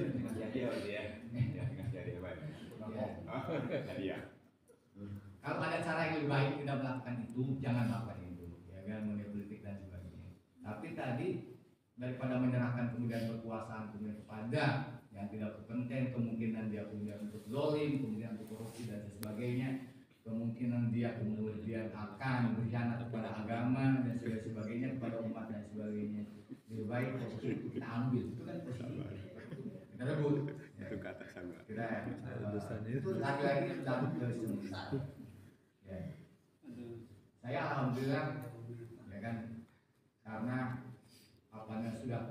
Kalau ada cara yang lebih baik tidak melakukan itu, jangan lakukan itu, ya kan, money politik dan sebagainya. Tapi tadi daripada menyerahkan kemudian kekuasaan kemudian kepada yang tidak berkonten, kemungkinan dia punya untuk zolim, kemudian untuk korupsi dan sebagainya, kemungkinan dia kemudian akan berkhianat kepada agama dan sebagainya, kepada umat dan sebagainya. Lebih baik posisi itu kita ambil, itu kan posisi kita rebut. Itu kata sama. Kita itu lagi-lagi dalam kesemutan. Ya. Saya alhamdulillah, ya kan, karena apanya sudah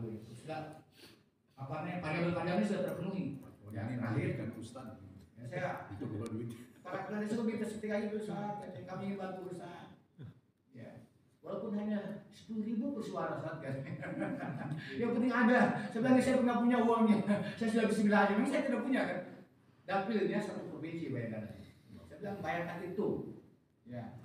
variabel-variabelnya sudah terpenuhi. Yang terakhir kan Ustaz. Ya, saya itu bukan duit. Para kalian disuruh minta seperti itu Ustaz, kami ingin bantu Ustaz. Ya. Walaupun hanya 10.000 per suara Ustaz kan. Yang penting ada. Sebenarnya saya nggak punya uangnya. Saya sudah bismillah aja, memang saya tidak punya kan. Dapilnya satu provinsi bayangkan. Saya bilang bayangkan itu. Ya.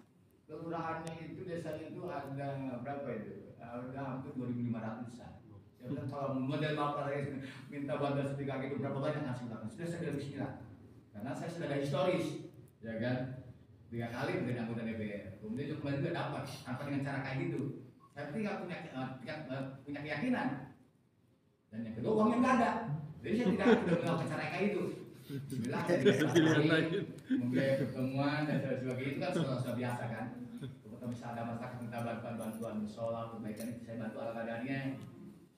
Kelurahannya itu, desanya itu ada berapa itu? Ada hampir 2.500-an. Saya bilang kalau model bapak saya minta bantuan seperti itu berapa banyak ngasih belakang? Sudah saya bilang bismillah. Karena saya sudah ada historis, ya kan? 3 kali menjadi anggota DPR. Kemudian juga kemarin juga dapat, tanpa dengan cara kayak gitu. Saya tidak punya keyakinan. Dan yang kedua uangnya nggak ada. Jadi saya tidak melakukan cara kayak itu. Bismillah, membiayai pertemuan dan sebagainya itu kan sudah biasa kan. Kalau misalnya ada masyarakat minta bantuan musola, perbaikan itu saya bantu ala kadarnya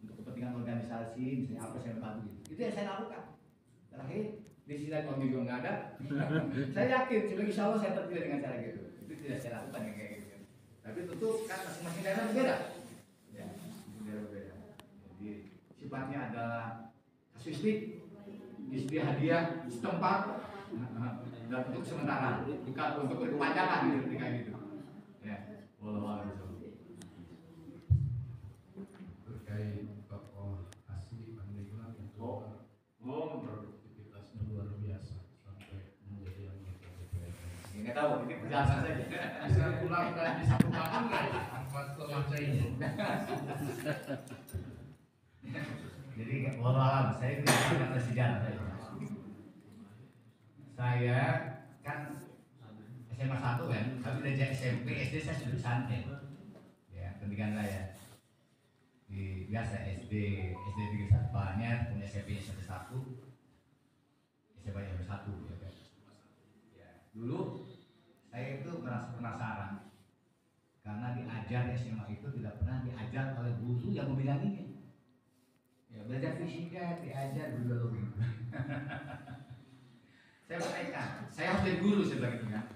untuk kepentingan organisasi, misalnya apa saya bantu gitu. Itu yang saya lakukan. Terakhir di sisi lain uang juga nggak ada. Saya yakin, sebagai insya Allah saya terpilih dengan cara gitu. Itu tidak saya lakukan yang kayak gitu. Tapi tentu kan masing-masing daerah berbeda. Ya, daerah berbeda. Jadi sifatnya adalah kasuistik. Istilah hadiah setempat dan untuk sementara, bukan untuk berkepanjangan gitu kayak gitu. Ya, wallahualam. Terkait tokoh asli Pandeglang itu produktivitasnya luar biasa sampai menjadi anggota DPR. Nggak tahu, ini penjelasan saja. Bisa pulang dan bisa bangun nggak ya? Empat keluarga ini. Jadi wallahualam, saya tidak ada sejarah saya. Saya kan SMA 1 kan, tapi dari SMP, SD saya sudah santai. Ya, pendidikan saya di biasa SD 31 banyak, kemudian SMP 1, SMA 1 ya kan. Ya, dulu saya itu merasa penasaran karena diajar SMA itu tidak pernah diajar oleh guru yang membidanginya. Ya, belajar fisika diajar biologi. Saya bertekad, saya harus jadi guru sebagai itu kan.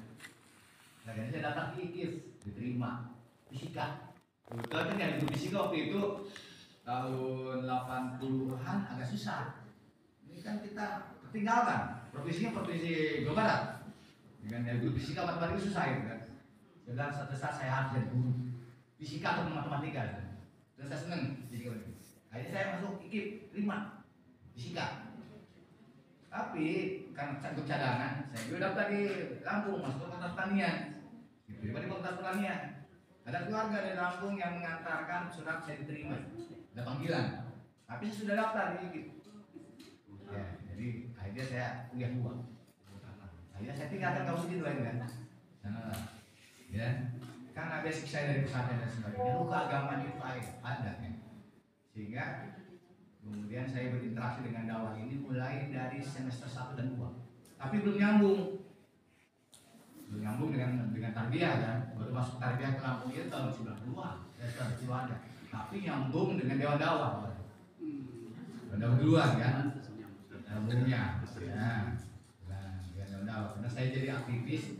Akhirnya saya datang ke IKIF, diterima fisika. Kebetulan yang itu fisika waktu itu tahun 80-an agak susah. Ini kan kita ketinggalan. Provinsinya provinsi Jawa Barat. Dengan yang guru fisika matematika susah itu kan. Dan satu saat saya harus jadi guru fisika atau matematika. Dan saya senang fisika. Akhirnya saya masuk IKIF, terima fisika. Tapi karena sanggup cadangan, saya juga daftar di Lampung, masuk ke Fakultas Pertanian. Diterima di Fakultas Pertanian. Ada keluarga dari Lampung yang mengantarkan surat saya diterima. Ada panggilan. Tapi saya sudah daftar di IKIF. Ya, jadi akhirnya saya kuliah 2. Akhirnya saya tinggalkan kampus itu kan. Ya, karena basic saya dari pesantren dan sebagainya, luka agama itu ada kan. Sehingga kemudian saya berinteraksi dengan dakwah ini mulai dari semester 1 dan 2. Tapi belum nyambung. Belum nyambung dengan tarbiyah kan. Baru masuk tarbiyah ke Lampung itu tahun 92. Saya sudah berkeluarga. Tapi nyambung dengan dewan dakwah. Dewan dakwah duluan kan. Nyambungnya. Ya. Nah, dewan dakwah. Karena saya jadi aktivis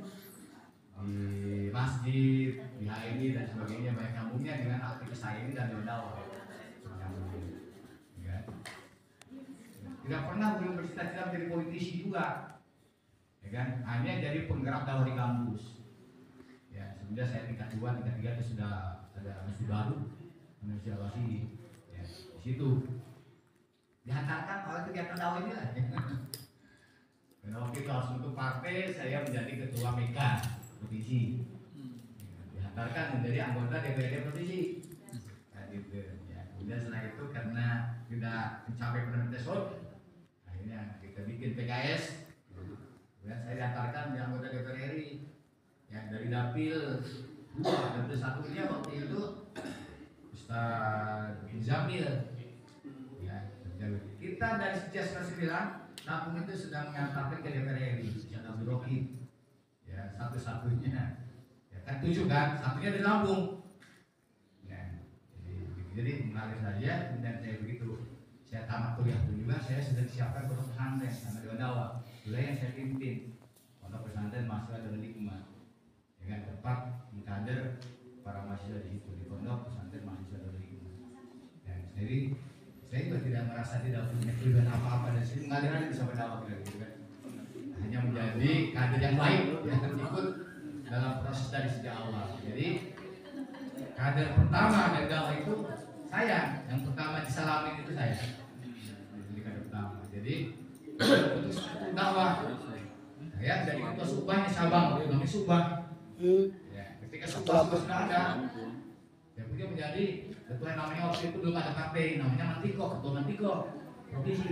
di masjid, di HMI dan sebagainya, banyak nyambungnya dengan aktivis saya ini dan dewan dakwah. Tidak pernah belum bercita-cita menjadi politisi juga, ya kan? Hanya jadi penggerak dakwah di kampus. Ya, sebenarnya saya tingkat 2, tingkat 3 itu sudah ada masjid baru, Manusia Wasi. Ya, di situ dihantarkan oleh kegiatan dakwah ini lah. Karena waktu itu harus untuk partai, saya menjadi ketua MK provinsi. Dihantarkan menjadi anggota DPRD provinsi. Nah, gitu. Ya, kemudian setelah itu karena tidak mencapai threshold, akhirnya kita bikin PKS. Kemudian saya diantarkan di anggota DPR RI yang dari dapil 2, dapil 1-nya waktu itu Ustaz Jamil. Ya, kita dari sejak 9 Lampung itu sedang mengantarkan ke DPR RI Ustaz Abdul Rohid. Ya, satu-satunya. Ya kan 7 kan, satunya di Lampung. Ya, jadi mengalir saja, kemudian saya begitu. Saya tamat kuliah pun juga, saya sudah disiapkan pondok pesantren sama dewan dakwah. Wilayah yang saya pimpin pondok pesantren mahasiswa Darul Hikmah, dengan tempat mengkader para mahasiswa di situ di pondok pesantren mahasiswa Darul Hikmah. Dan saya juga tidak merasa tidak punya kelebihan apa-apa dari sini, mengalir aja bisa berdakwah gitu kan. Hanya menjadi kader yang baik yang ikut dalam proses dari sejak awal. Jadi kader pertama dari dakwah itu saya, yang pertama disalamin itu saya. Jadi kader pertama. Jadi untuk satu dakwah, saya dari ketua subahnya Sabang, namanya subah. Ya, ketika subah sudah ada, ya beliau menjadi ketua yang namanya waktu itu belum ada partai, namanya Mantiko, ketua Mantiko provinsi.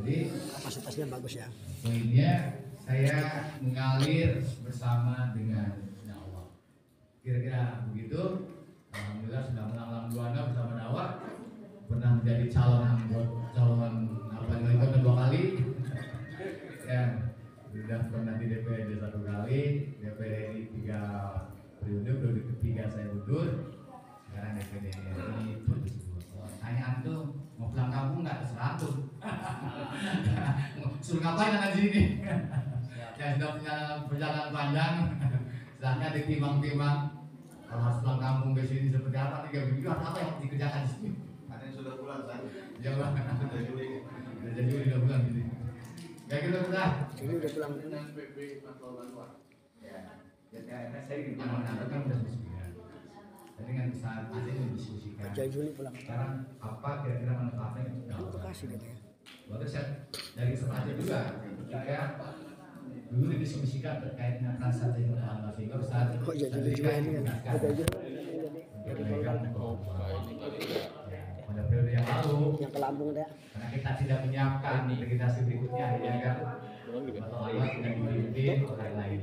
Jadi kapasitasnya bagus ya. poinnya saya mengalir bersama dengan dakwah. Kira-kira begitu. Alhamdulillah sudah menang 2 bersama dakwah. Pernah menjadi calon wali kota 2 kali. Ya, sudah pernah di DPRD 1 kali, DPR RI 3 periode ketiga saya mundur. Sekarang DPRD RI pertanyaan tuh mau pulang kampung nggak, terserah tuh. Suruh ngapain anak di sini? Ya sudah punya perjalanan panjang, silahkan ditimbang-timbang. Kalau harus pulang kampung ke sini seperti apa, 3 minggu apa yang dikerjakan di sini? Ada yang sudah pulang kan? Jangan. Sudah Juli. Udah jadi udah pulang di sini. Kayak gitu udah. Ini udah pulang. Dengan PP Pantau Bantuan. Ya, karena saya di mana kan udah diskusikan. Tadi kan saat ada yang diskusikan. Jai Juli pulang. Sekarang apa kira-kira manfaatnya untuk Itu dakwah? kasih gitu ya. Waktu saya dari sepakat juga, saya dulu didiskusikan terkait dengan transaksi pertahanan sehingga Ustaz Oh iya Juli juga ini kan. Ada Juli. Jadi pada periode yang lalu, yang ke Lampung deh. karena kita tidak menyiapkan integrasi berikutnya, ya kan? Atau Allah tidak dipimpin oleh lain.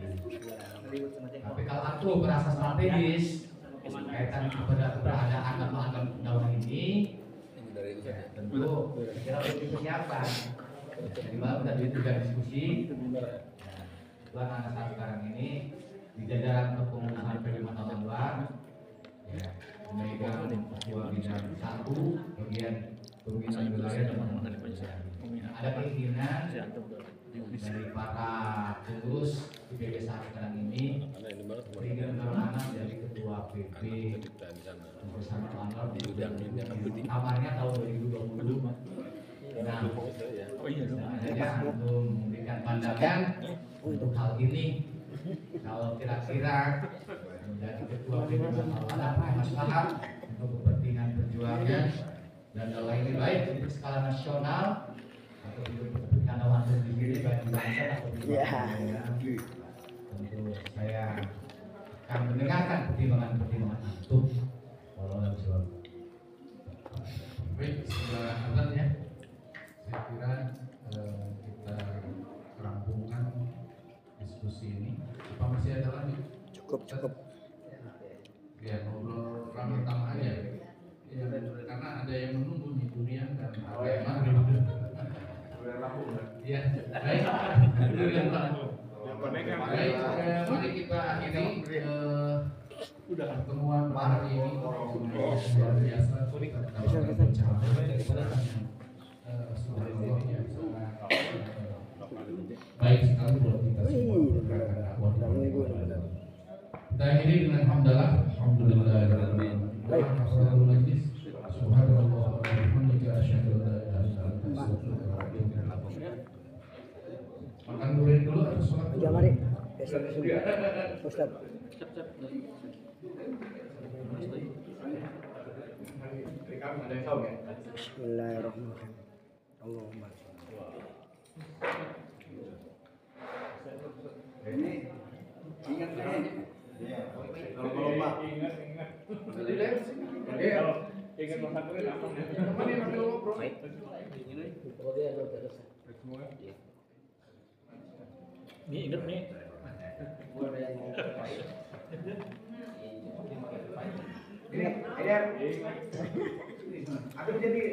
Tapi kalau aku merasa strategis kaitan kepada keberadaan lembaga dakwah ini, ya, tentu kira perlu dipersiapkan. Jadi malam tadi juga diskusi. Tuan anak saat sekarang ini di jajaran kepengurusan PD Mata Bantuan, ya, memegang ketua bidang 1 bagian kerugian wilayah dan ada keinginan dari para pengurus IPB sekarang ini ingin anak dari ketua PP bersama Anwar di kamarnya tahun 2020. Nah, untuk memberikan pandangan untuk hal ini, kalau kira-kira menjadi ketua PP ada masalah untuk kepentingan perjuangan dan kalau ini baik untuk skala nasional atau untuk kepentingan langsung sendiri bagi bangsa atau tentu saya akan mendengarkan pertimbangan-pertimbangan itu. Baik, sudah aman ya. Saya kira kita rampungkan diskusi ini. Apa masih ada lagi? Cukup. Ya, ngobrol ramai-ramai aja. Ya, karena ada yang menunggu nih durian dan ada yang maghrib. Durian rampung ya? Iya, baik. Durian rampung. Baik, mari kita akhiri pertemuan hari ini. Luar biasa. Baik sekali buat kita semua. Kita akhiri dengan hamdalah. Alhamdulillahirrahmanirrahim. Assalamualaikum majlis. Subhanallah wa bihamdihi asyhadu an la ilaha illa anta astaghfiruka wa atubu ilaik. Makan durian dulu atau sholat dulu? Ya mari. Ustaz. Bismillahirrahmanirrahim. Allahumma Ini ingat nih. Kalau lomba. Ingat makan durian apa? Teman yang ambil ngobrol. Ini ingat nih.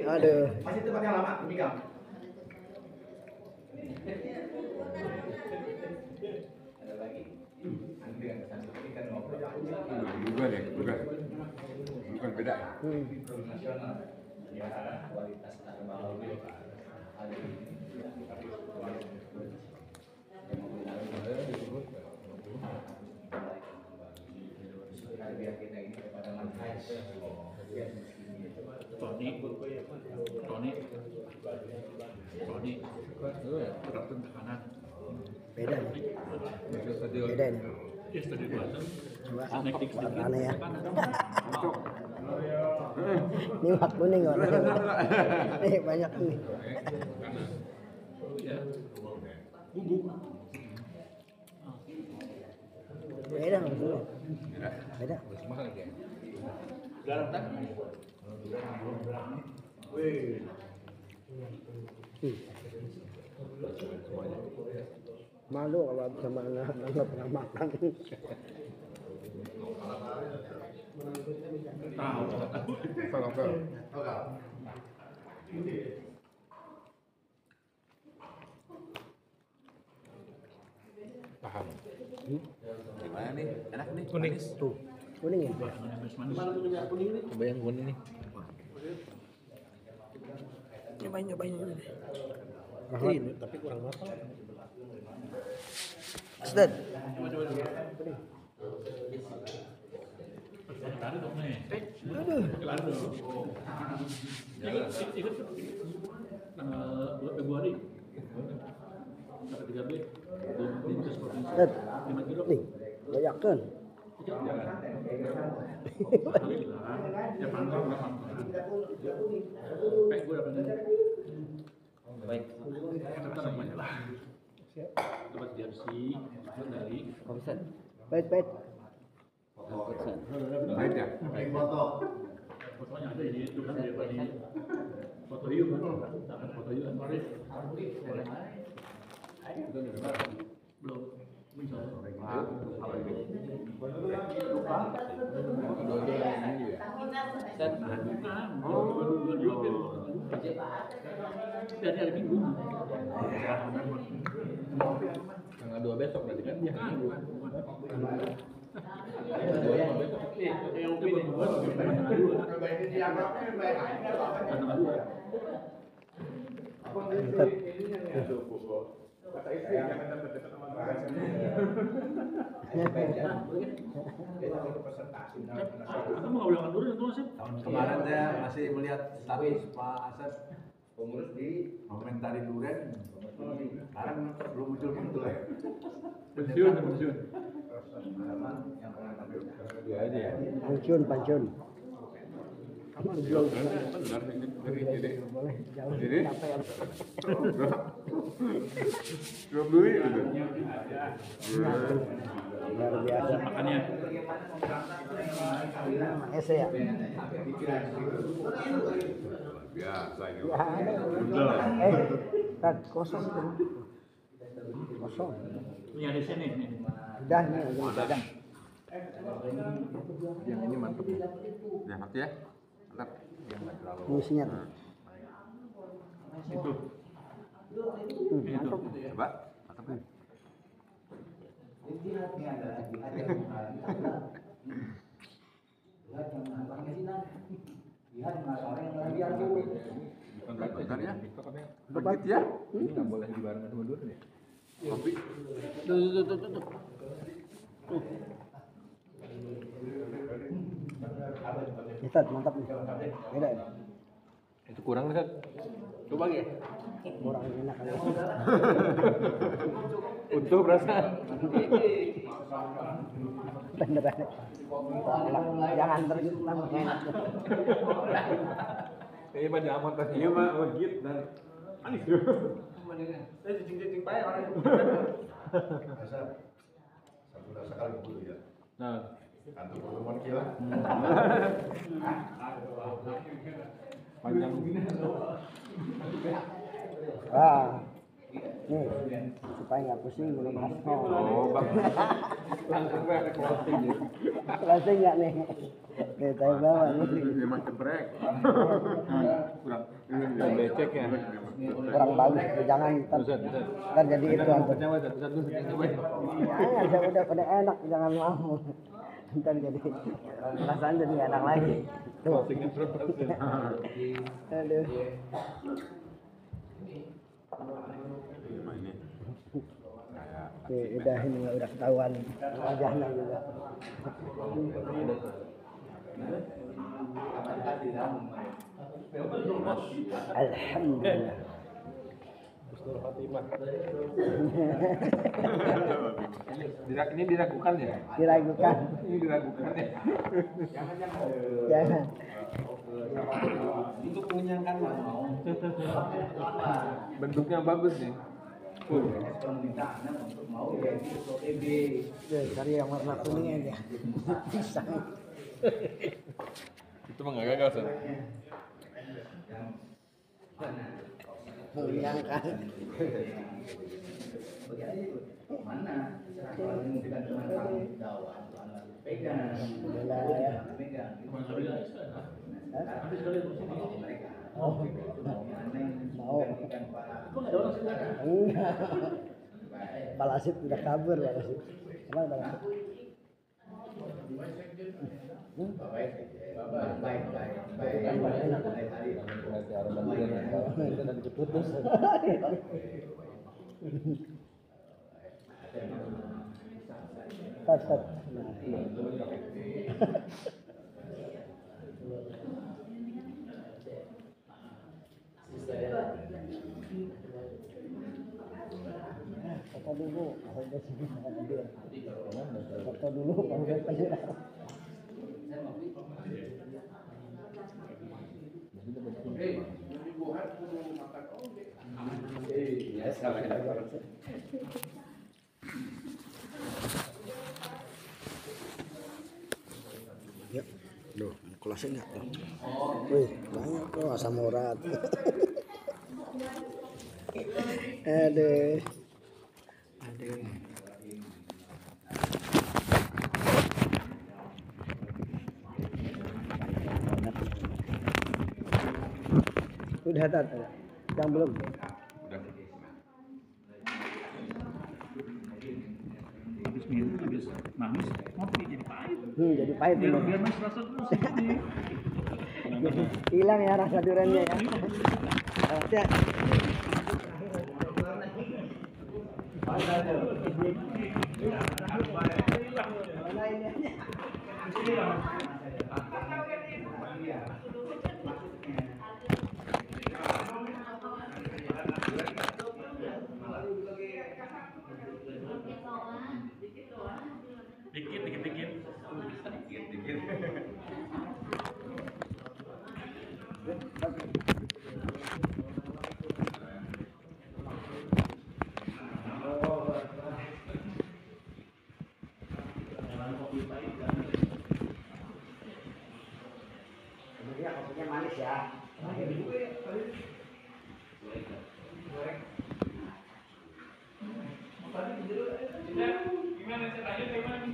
Aduh. Masih tempatnya lama, meninggal. Ada lagi. Bukan beda. Nasional. Ya, kualitas kerbau hari ini. Biar kita ini kepada manfaat. Tony, berat tekanan. Beda nih. Beda nih. Coba aneh ya. Ini mak kuning warnanya. Nih banyak nih. Beda maksudnya. Beda. Malu kalau sama anak nggak pernah makan. Paham. Gimana nih? Enak nih? Kuning tuh. Kuning ya. Coba yang kuning nih. Nyobain ini. Ini tapi kurang matang. Ustaz. Aduh. Ikut Februari. Ustaz. Nih, bayakan. Baik. Dapat jersey dari Komisen. Baik. Baik ya? Baik foto. Fotonya ada di itu kan di foto yuk kan. Foto yuk kemarin. Belum. Dari hari Minggu. Tanggal 2 besok berarti kan? Ya. Yang ini Kemarin saya masih melihat status Pak Asep pengurus di komentari durian. Sekarang belum muncul ya. Pensiun. Dia aja ya. pensiun. Benar ini. Boleh jauh Jadi? capek. Belum duit gitu. Luar biasa. Makannya. Ese ya. Biasa ini. Ya, Udah. Tad, kosong tuh. Kosong. Ini ada sini. Udah nih, udah. Yang ini mantep. Ya, mati ya. Mantap. Yang nggak terlalu. Fungsinya. Itu. Mantap. Coba. Mantap nih. Bentar ya. Begitu ya. Nggak boleh dibarengan sama dulu ya. Kopi. Tuh. Ustaz, mantap nih. Beda ya? Itu kurang nih, coba ya. Kurang enak kali. Untuk rasa. Beneran. Jangan tergitang enak. Ini mah jaman tadi. Iya mah legit dan manis. Saya cicing-cicing payah orang itu. Satu rasa kali dulu ya. Nah, Kantor pertemuan kila. panjang. Nih, supaya nggak pusing minum asma. Oh, bang. Langsung gue ada closing ya. Closing nggak nih? Nih, saya bawa nih. Ini mah ceprek. Kurang. Ini becek ya. Kurang bagus, jangan ntar jadi itu antum. Jangan, udah enak, jangan mau. Ntar jadi perasaan jadi enak lagi. Tuh. Aduh. Gimana ini? Oke, udah ini udah ketahuan wajahnya juga. Alhamdulillah. Ini diragukan ya? Diragukan. Ini diragukan ya? Jangan. Untuk mengenyangkan mau. Bentuknya bagus nih. Permintaannya untuk mau yaitu OTB. Cari yang warna kuning aja. Bisa. Itu mah nggak gagal sih. Mengenyangkan. Mana? Kalau dengan teman kamu Jawa, pegang. Alhamdulillah ya. Pegang. Oh, mau. Enggak. Balasit udah kabur Balasit. Apa Balasit? Putus. Tat. Foto dulu, udah sini hadir. Foto dulu, baru hadir. Yuk, duh, kelasnya nggak tuh? Wih, banyak tuh asam urat. Aduh. Udah tat, yang belum. Habis manis, ngopi jadi pahit. Jadi pahit Biar bener. biar masih rasa terus ini. Hilang ya rasa duriannya ya. Ya. Dikit. Sebenarnya kopinya manis ya. Gimana ceritanya gimana?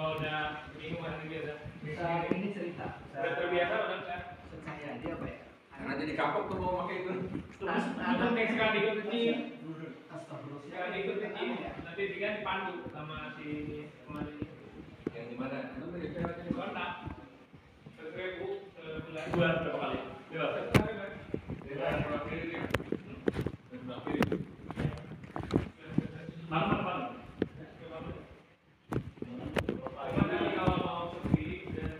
Kalau udah bingung nanti biasa. Bisa ini cerita. Udah terbiasa udah enggak? Saya dia apa ya? Karena jadi kapok tuh mau pakai itu. Terus ada teks sekali ikut kecil, Astagfirullah. sekali ikut kecil, nanti dia dipandu sama si kemarin Yang di mana? Itu menjadi aja di mana? kontak. 1.000 sebulan. Bulan berapa kali? Dua. Malam. Kalau mau sendiri dan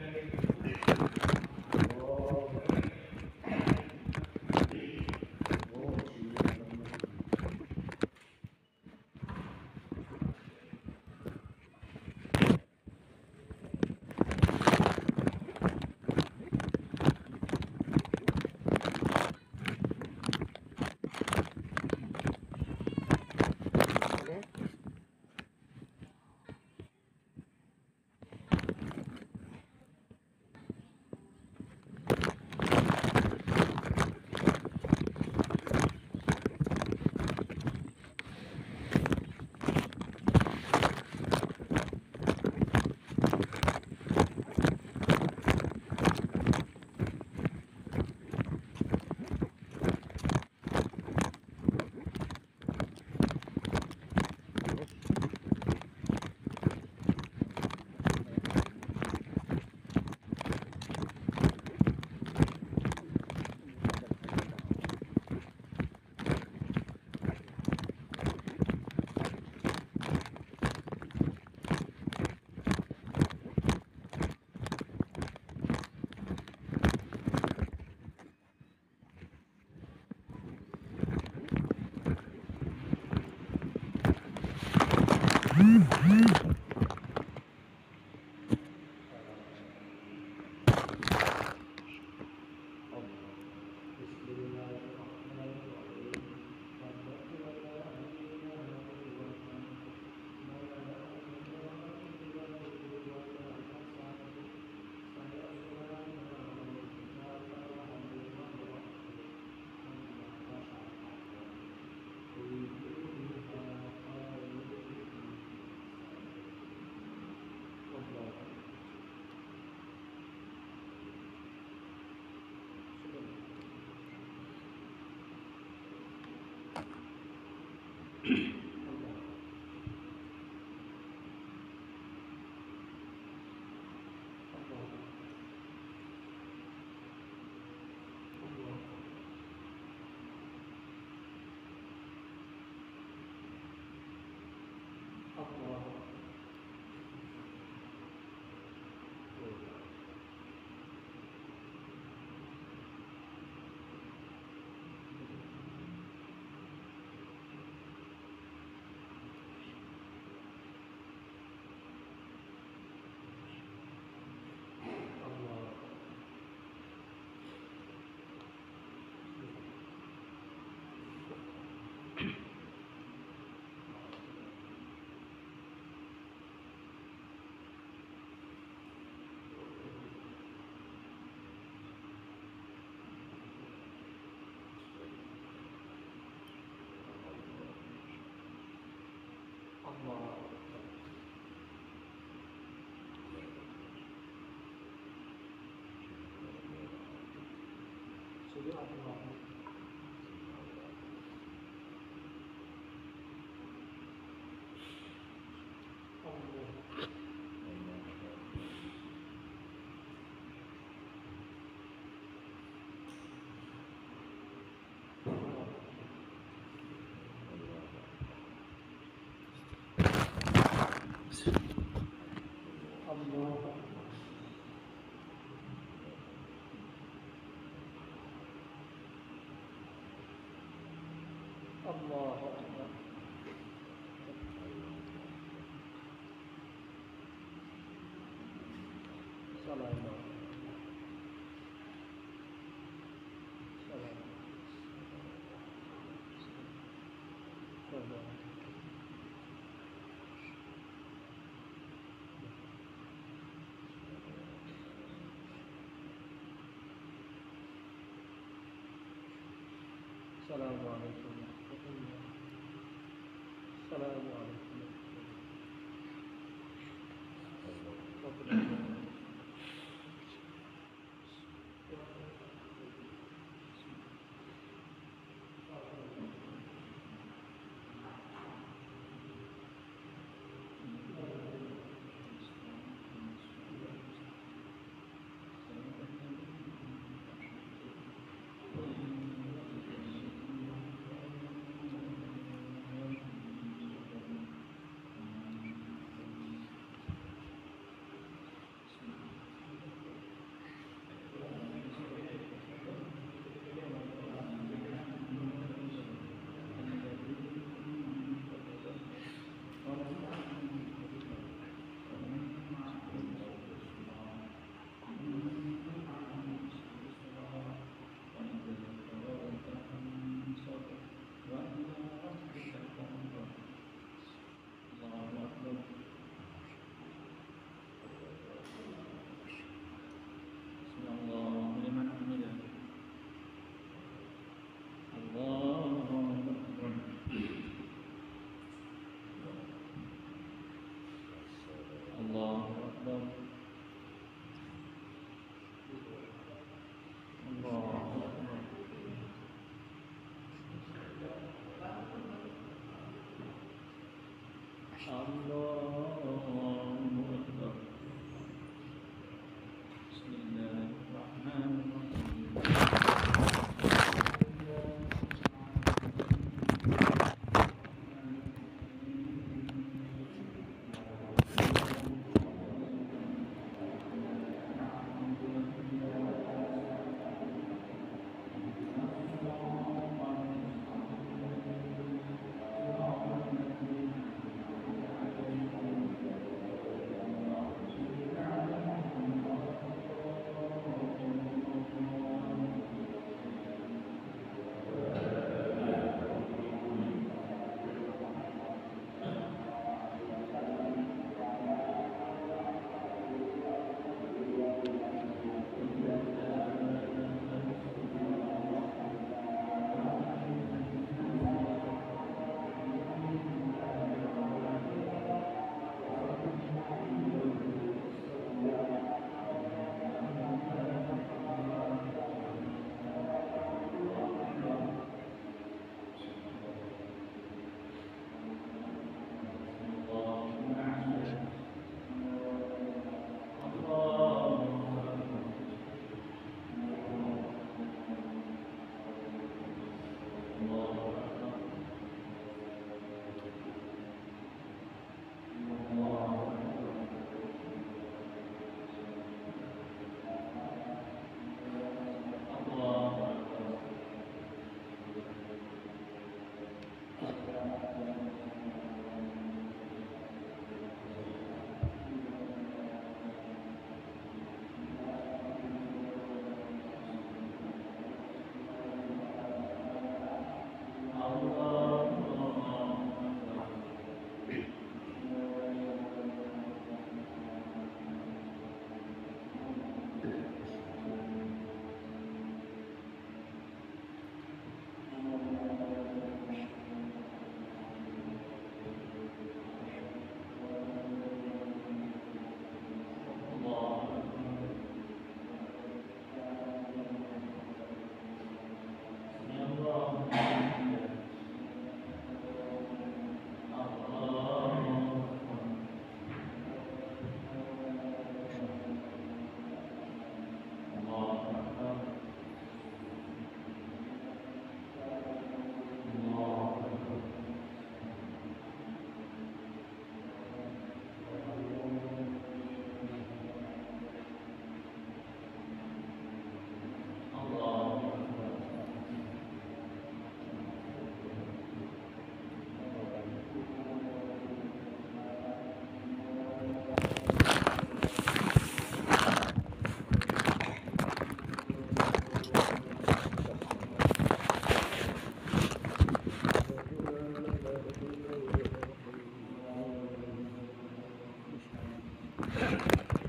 Pak.